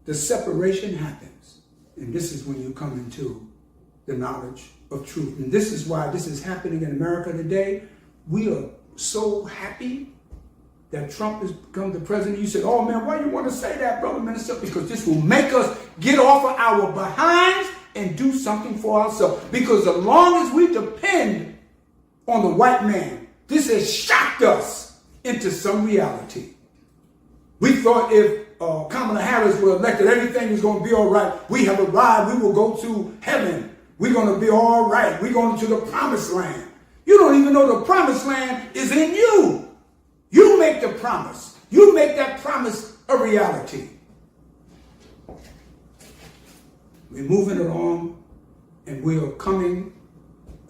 the separation happens. And this is when you come into the knowledge of truth. And this is why this is happening in America today. We are so happy that Trump has become the president. You said, oh man, why you want to say that, brother minister? Because this will make us get off of our behinds and do something for ourselves. Because as long as we depend on the white man, this has shocked us into some reality. We thought if Kamala Harris were elected, everything was going to be all right. We have arrived. We will go to heaven. We're going to be all right. We're going to the promised land. You don't even know the promised land is in you. You make the promise. You make that promise a reality. We're moving along, and we are coming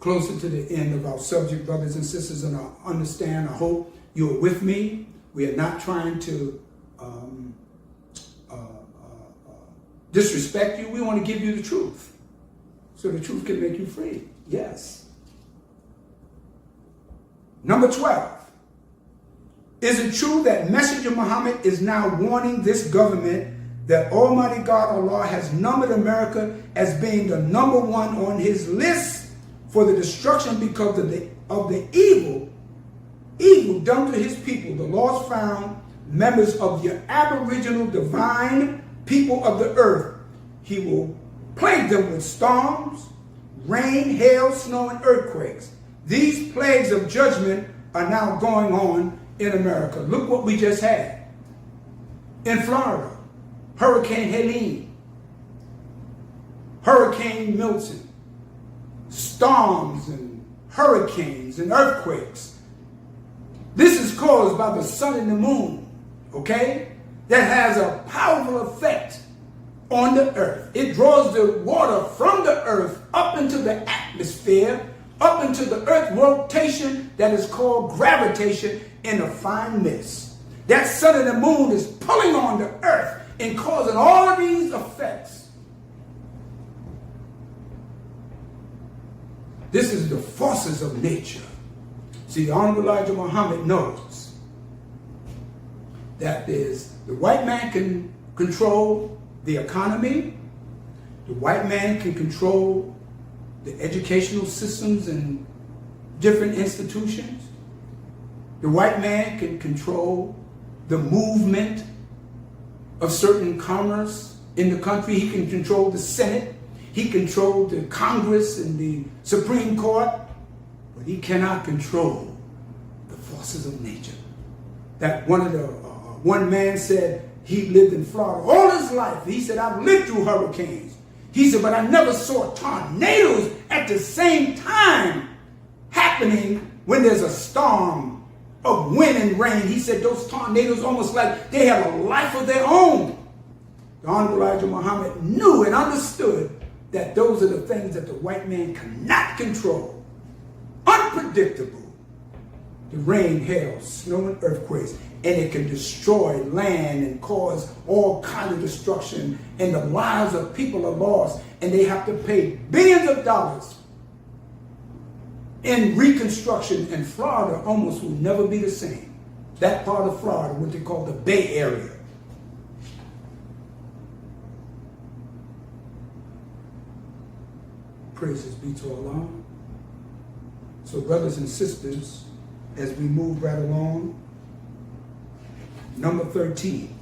closer to the end of our subject, brothers and sisters, and I understand, I hope you're with me. We are not trying to disrespect you. We want to give you the truth, so the truth can make you free. Yes. Number 12. Is it true that Messenger Muhammad is now warning this government that Almighty God Allah has numbered America as being the number one on his list for the destruction because of the evil done to his people, the lost found members of the aboriginal divine people of the earth? He will plague them with storms, rain, hail, snow, and earthquakes. These plagues of judgment are now going on in America. Look what we just had in Florida. Hurricane Helene, Hurricane Milton, storms and hurricanes and earthquakes. This is caused by the sun and the moon, okay? That has a powerful effect on the earth. It draws the water from the earth up into the atmosphere, up into the earth rotation that is called gravitation in a fine mist. That sun and the moon is pulling on the earth and causing all of these effects. This is the forces of nature. See, the Honorable Elijah Muhammad knows that the white man can control the economy, the white man can control the educational systems and different institutions. The white man can control the movement of certain commerce in the country. He can control the Senate. He controls the Congress and the Supreme Court. But he cannot control the forces of nature. That one man said he lived in Florida all his life. He said, I've lived through hurricanes. He said, but I never saw tornadoes at the same time happening when there's a storm of wind and rain. He said those tornadoes almost like they have a life of their own. The Honorable Elijah Muhammad knew and understood that those are the things that the white man cannot control. Unpredictable. The rain, hail, snow, and earthquakes. And it can destroy land and cause all kinds of destruction. And the lives of people are lost. And they have to pay billions of dollars in reconstruction. And Florida almost will never be the same. That part of Florida, what they call the Bay Area. Praises be to Allah. So brothers and sisters, as we move right along, number 13.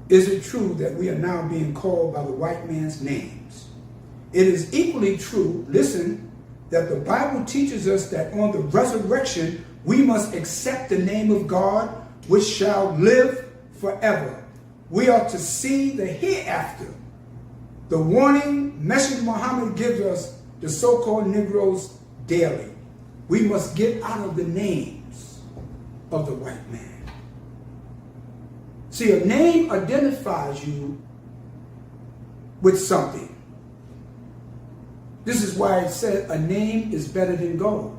Is it true that we are now being called by the white man's names? It is equally true, listen, that the Bible teaches us that on the resurrection, we must accept the name of God, which shall live forever. We are to see the hereafter. The warning Messenger Muhammad gives us, the so-called Negroes, daily. We must get out of the names of the white man. See, a name identifies you with something. This is why it said a name is better than gold.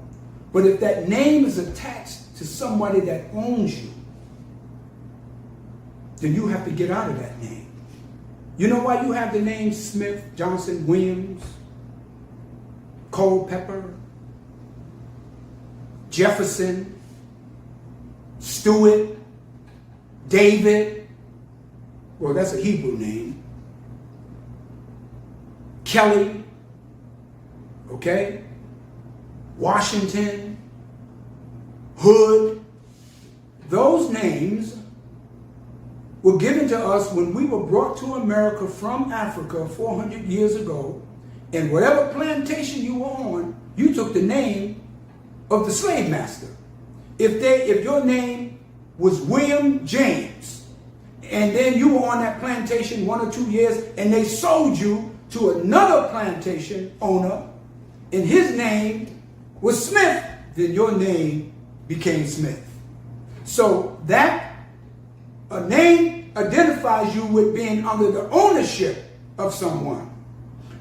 But if that name is attached to somebody that owns you, then you have to get out of that name. You know why you have the name Smith, Johnson, Williams, Culpeper, Jefferson, Stewart, David? Well, that's a Hebrew name. Kelly, okay? Washington, Hood. Those names were given to us when we were brought to America from Africa 400 years ago. And whatever plantation you were on, you took the name of the slave master. If your name was William James, and then you were on that plantation 1 or 2 years, and they sold you to another plantation owner, and his name was Smith, then your name became Smith. So that a name identifies you with being under the ownership of someone.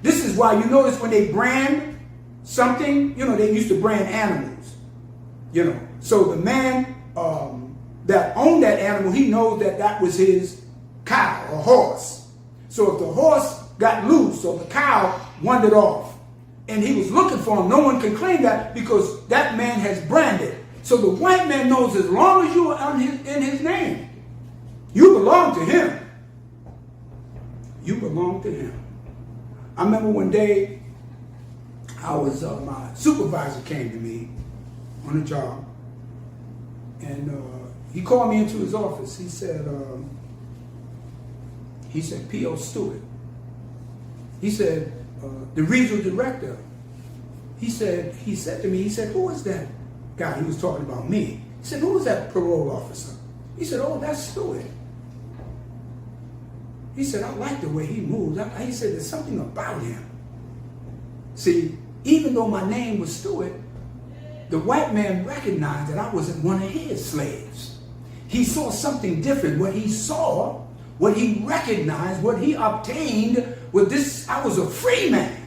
This is why you notice when they brand something, they used to brand animals, So the man that owned that animal, he knows that that was his cow or horse. So if the horse got loose or the cow wandered off and he was looking for him, no one can claim that because that man has branded. So the white man knows as long as you are in his name, you belong to him. You belong to him. I remember one day, my supervisor came to me on a job, and he called me into his office. He said, P.O. Stewart. He said, the regional director. He said to me, who is that guy? He was talking about me. He said, who is that parole officer? He said, oh, that's Stewart. He said, I like the way he moves. He said, there's something about him. See, even though my name was Stewart, the white man recognized that I wasn't one of his slaves. He saw something different. What he saw, what he recognized, what he obtained was this: I was a free man.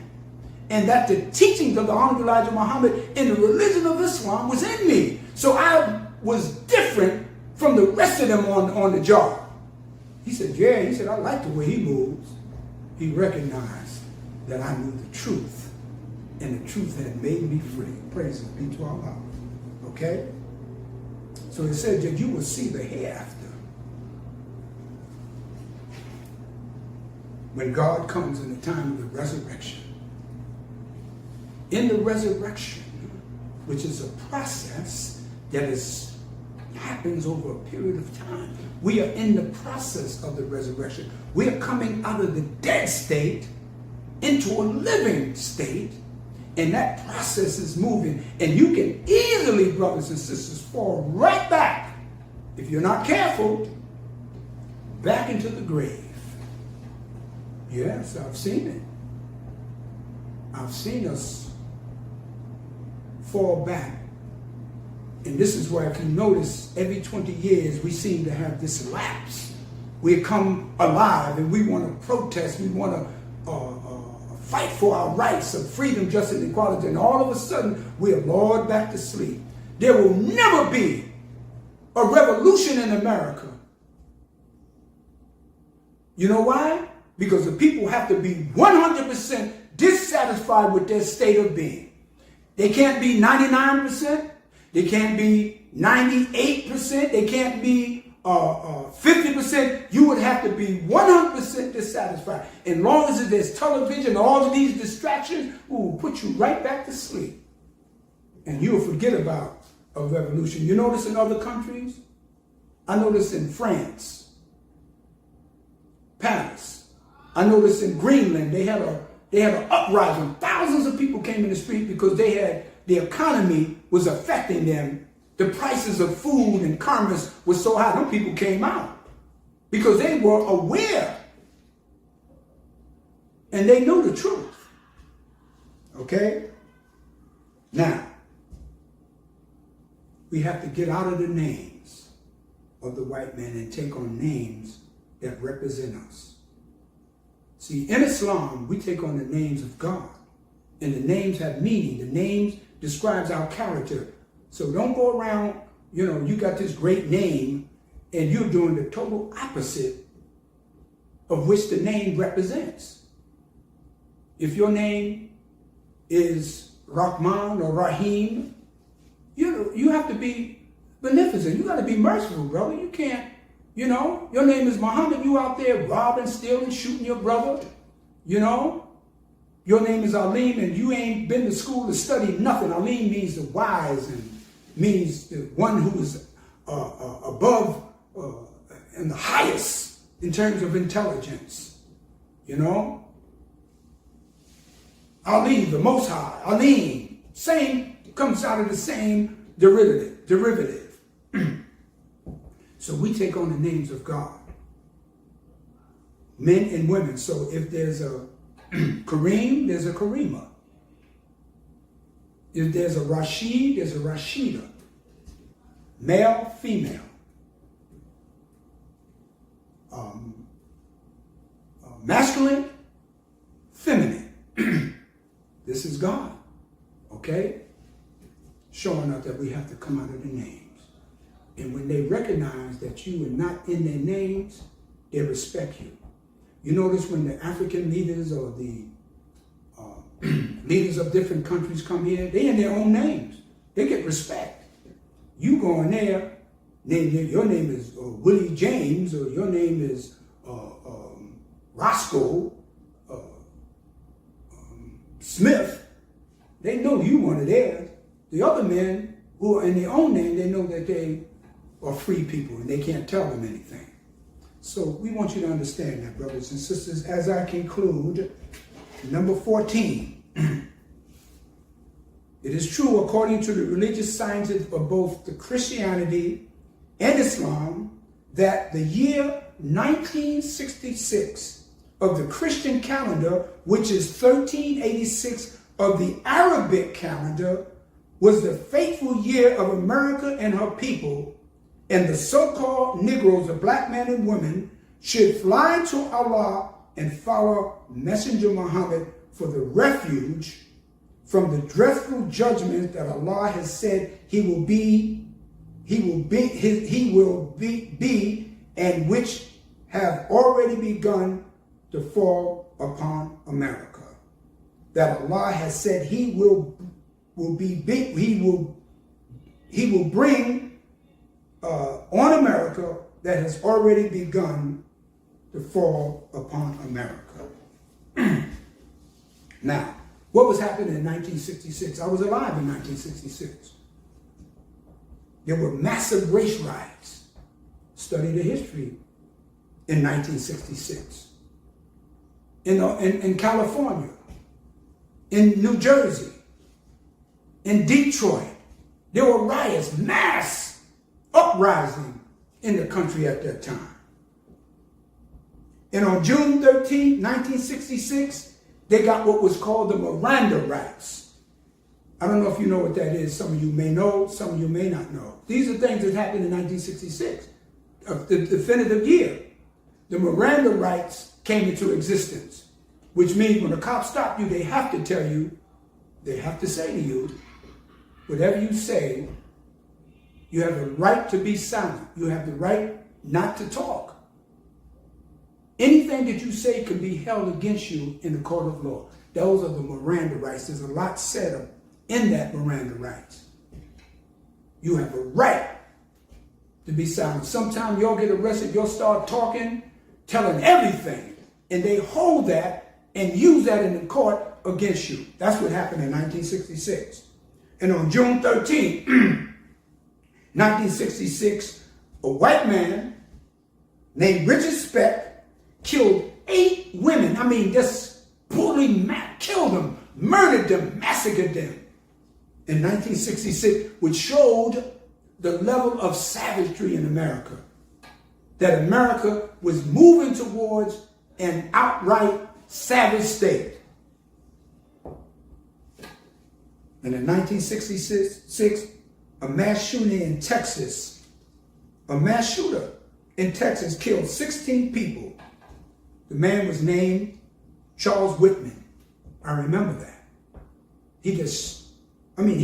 and that the teachings of the Honorable Elijah Muhammad in the religion of Islam was in me. So I was different from the rest of them on the job. He said, yeah, he said, I like the way he moves. He recognized that I knew the truth, and the truth had made me free. Praise be to Allah. Okay? So it said that you will see the hereafter. When God comes in the time of the resurrection. In the resurrection, which is a process that happens over a period of time. We are in the process of the resurrection. We are coming out of the dead state into a living state, and that process is moving. And you can easily, brothers and sisters, fall right back, if you're not careful, back into the grave. Yes, I've seen it. I've seen us fall back. And this is where, if you notice, every 20 years we seem to have this lapse. We come alive and we want to protest. We want to fight for our rights of freedom, justice, and equality. And all of a sudden, we are lulled back to sleep. There will never be a revolution in America. You know why? Because the people have to be 100% dissatisfied with their state of being. They can't be 99%. They can't be 98%. They can't be 50%. You would have to be 100% dissatisfied. And long as there's television, all of these distractions will put you right back to sleep. And you'll forget about a revolution. You notice in other countries? I notice in France, Paris. I noticed in Greenland, they had an uprising. Thousands of people came in the street because the economy was affecting them. The prices of food and commerce was so high. Them people came out because they were aware and they knew the truth. Okay? Now, we have to get out of the names of the white man and take on names that represent us. See, in Islam, we take on the names of God. And the names have meaning. The names describes our character. So don't go around, you got this great name and you're doing the total opposite of which the name represents. If your name is Rahman or Rahim, you have to be beneficent. You got to be merciful, brother. You can't, your name is Muhammad. You out there robbing, stealing, shooting your brother, Your name is Alim, and you ain't been to school to study nothing. Alim means the wise and means the one who is above and the highest in terms of intelligence. Ali, the Most High, Alim, same, comes out of the same derivative. So we take on the names of God, men and women. So if there's a Kareem, there's a Karima. If there's a Rashid, there's a Rashida. Male, female. Masculine, feminine. This is God. Okay? Showing us that we have to come out of the names. And when they recognize that you are not in their names, they respect you. You notice when the African leaders or the leaders of different countries come here, they in their own names. They get respect. You go in there, your name is Willie James, or your name is Roscoe Smith. They know you one of theirs. The other men who are in their own name, they know that they are free people and they can't tell them anything. So we want you to understand that, brothers and sisters, as I conclude, number 14. It is true, according to the religious sciences of both the Christianity and Islam, that the year 1966 of the Christian calendar, which is 1386 of the Arabic calendar, was the fateful year of America and her people, and the so-called Negroes, the black men and women, should fly to Allah and follow Messenger Muhammad for the refuge from the dreadful judgment that Allah has said he will be, and which have already begun to fall upon America. That Allah has said he will bring on America that has already begun to fall upon America. Now, what was happening in 1966? I was alive in 1966. There were massive race riots. Study the history in 1966. In California, in New Jersey, in Detroit, there were riots, mass uprising in the country at that time. And on June 13, 1966, they got what was called the Miranda rights. I don't know if you know what that is. Some of you may know, some of you may not know. These are things that happened in 1966, the definitive year. The Miranda rights came into existence, which means when the cops stop you, they have to tell you, they have to say to you, whatever you say, you have the right to be silent. You have the right not to talk. Anything that you say can be held against you in the court of law. Those are the Miranda rights. There's a lot said in that Miranda rights. You have a right to be silent. Sometimes you'll get arrested, you'll start talking, telling everything, and they hold that and use that in the court against you. That's what happened in 1966. And on June 13, 1966, a white man named Richard Speck killed 8 women. I mean, just brutally killed them, murdered them, massacred them in 1966, which showed the level of savagery in America. That America was moving towards an outright savage state. And in 1966, a mass shooting in Texas, a mass shooter in Texas killed 16 people. The man was named Charles Whitman. I remember that. He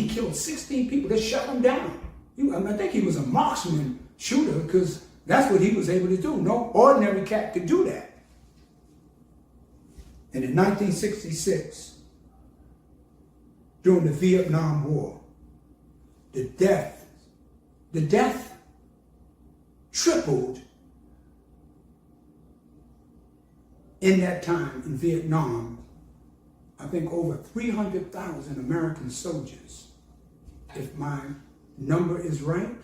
killed 16 people. They shot him down. I think he was a marksman shooter because that's what he was able to do. No ordinary cat could do that. And in 1966, during the Vietnam War, the death tripled in that time in Vietnam. I think over 300,000 American soldiers, if my number is right,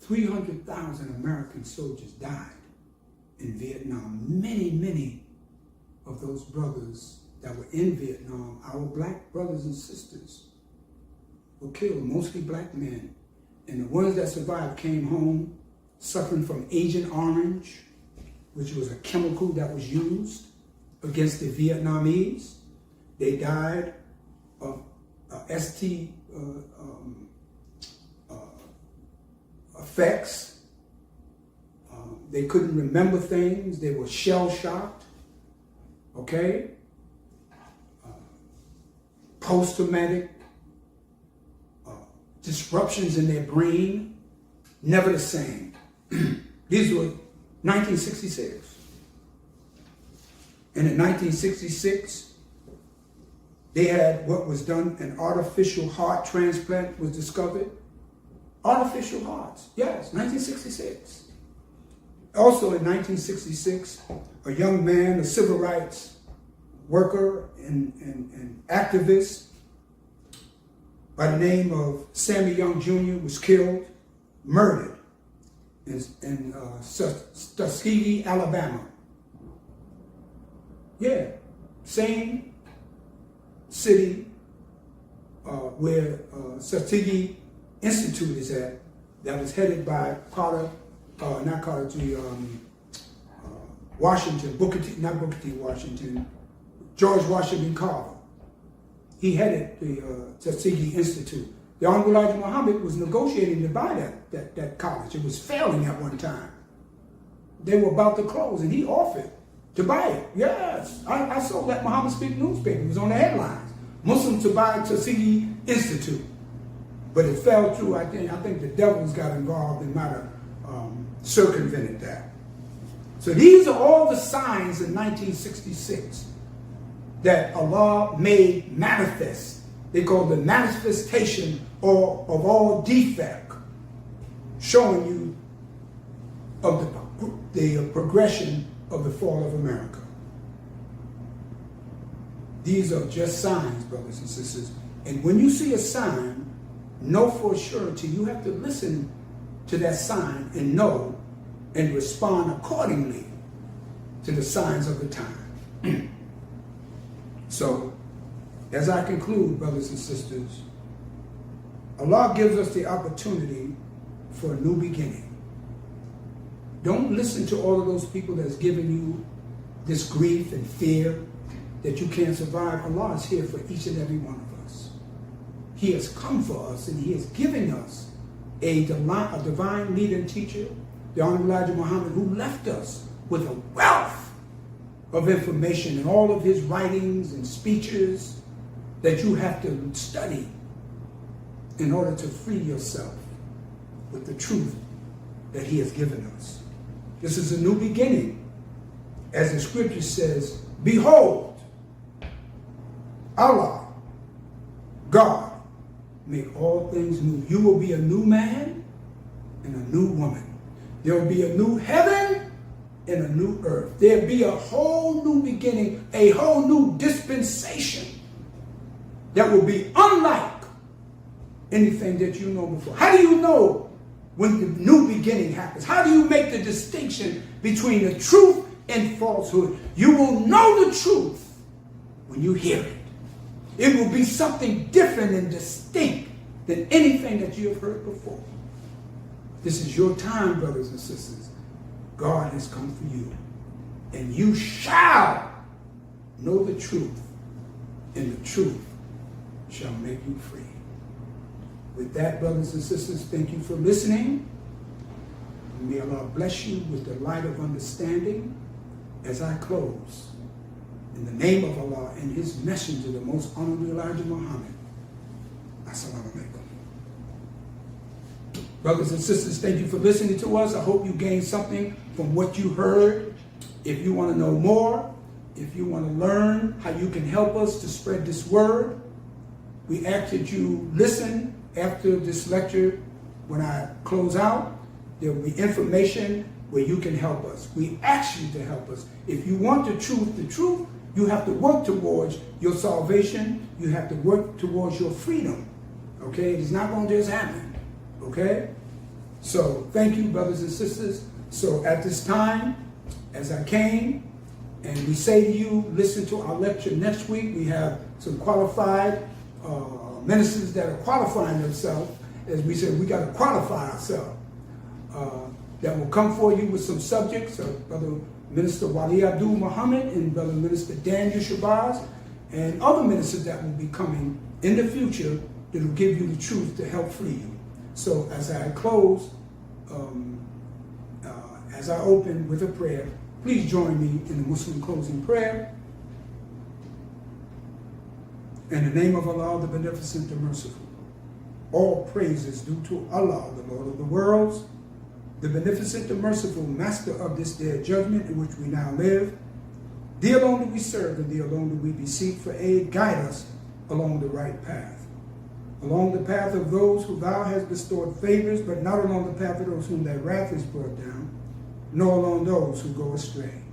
300,000 American soldiers died in Vietnam. Many of those brothers that were in Vietnam, our black brothers and sisters, were killed, mostly black men. And the ones that survived came home suffering from Agent Orange, which was a chemical that was used against the Vietnamese. They died of ST effects. They couldn't remember things. They were shell-shocked. Okay? Post-traumatic disruptions in their brain. Never the same. These were 1966. And in 1966, they had what was done, an artificial heart transplant was discovered. Artificial hearts, yes, 1966. Also in 1966, a young man, a civil rights worker and activist by the name of Sammy Young Jr. was killed, murdered in Tuskegee, Alabama. Yeah, same city where Tuskegee Institute is at, that was headed by Washington, Washington, George Washington Carver. He headed the Tuskegee Institute. The Honorable Elijah Muhammad was negotiating to buy that college. It was failing at one time. They were about to close, and he offered to buy it. Yes, I sold that Muhammad Speak newspaper. It was on the headlines. Muslims to buy Tuskegee Institute. But it fell through. I think the devils got involved and might have circumvented that. So these are all the signs in 1966 that Allah made manifest. They call the manifestation of all defect, showing you of the progression of the fall of America. These are just signs, brothers and sisters. And when you see a sign, know for surety you have to listen to that sign and know and respond accordingly to the signs of the time. So, as I conclude, brothers and sisters, Allah gives us the opportunity for a new beginning. Don't listen to all of those people that's giving you this grief and fear that you can't survive. Allah is here for each and every one of us. He has come for us, and He is giving us a divine leader and teacher, the Honorable Elijah Muhammad, who left us with a wealth of information and all of his writings and speeches that you have to study in order to free yourself with the truth that He has given us. This is a new beginning. As the scripture says, behold, Allah, God, make all things new. You will be a new man and a new woman. There will be a new heaven and a new earth. There'll be a whole new beginning, a whole new dispensation that will be unlike anything that you know before. How do you know when the new beginning happens? How do you make the distinction between the truth and falsehood? You will know the truth when you hear it. It will be something different and distinct than anything that you have heard before. This is your time, brothers and sisters. God has come for you. And you shall know the truth, and the truth shall make you free. With that, brothers and sisters, thank you for listening. May Allah bless you with the light of understanding as I close. In the name of Allah and His messenger, the most honorable Elijah Muhammad. Assalamu alaikum. Brothers and sisters, thank you for listening to us. I hope you gained something from what you heard. If you want to know more, if you want to learn how you can help us to spread this word, we ask that you listen after this lecture. When I close out, there will be information where you can help us. We ask you to help us. If you want the truth, you have to work towards your salvation. You have to work towards your freedom. Okay? It's not going to just happen. Okay? So, thank you, brothers and sisters. So, at this time, as I came, and we say to you, listen to our lecture next week. We have some qualified ministers that are qualifying themselves. As we said, we got to qualify ourselves. That will come for you with some subjects. Brother Minister Wali Abdul Muhammad and Brother Minister Daniel Shabazz and other ministers that will be coming in the future that will give you the truth to help free you. So as I close, as I open with a prayer, please join me in the Muslim closing prayer. In the name of Allah, the Beneficent, the Merciful. All praise is due to Allah, the Lord of the worlds, the Beneficent, the Merciful, Master of this day of judgment in which we now live. Thee alone do we serve, and Thee alone do we beseech for aid. Guide us along the right path. Along the path of those who Thou hast bestowed favors, but not along the path of those whom Thy wrath is brought down, nor along those who go astray.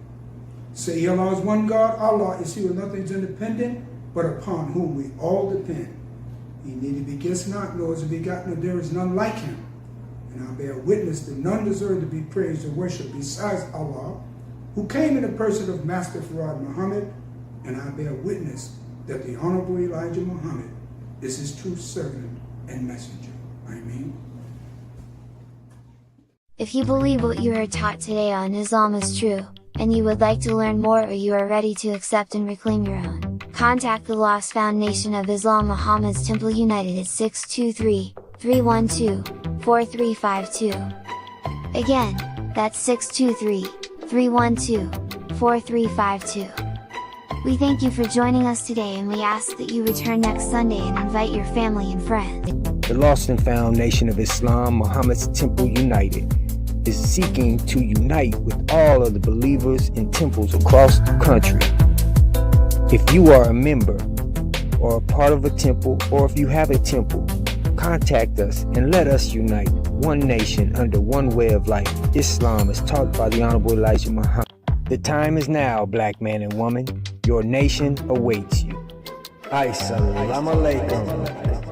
Say, Allah is one God, Allah is He who nothing's independent, but upon whom we all depend. He neither begets not, nor is begotten, nor there is none like Him. And I bear witness that none deserve to be praised or worshipped besides Allah, who came in the person of Master Farad Muhammad, and I bear witness that the Honorable Elijah Muhammad is His true servant and messenger. Ameen. If you believe what you heard taught today on Islam is true, and you would like to learn more or you are ready to accept and reclaim your own, contact the Lost Foundation of Islam Muhammad's Temple United at 623-312-4352. Again, that's 623-312-4352. 4352. We thank you for joining us today, and we ask that you return next Sunday and invite your family and friends. The Lost and Found Nation of Islam, Muhammad's Temple United, is seeking to unite with all of the believers in temples across the country. If you are a member or a part of a temple, or if you have a temple, contact us and let us unite one nation under one way of life, Islam as taught by the Honorable Elijah Muhammad. The time is now, black man and woman. Your nation awaits you. Assalamu alaikum.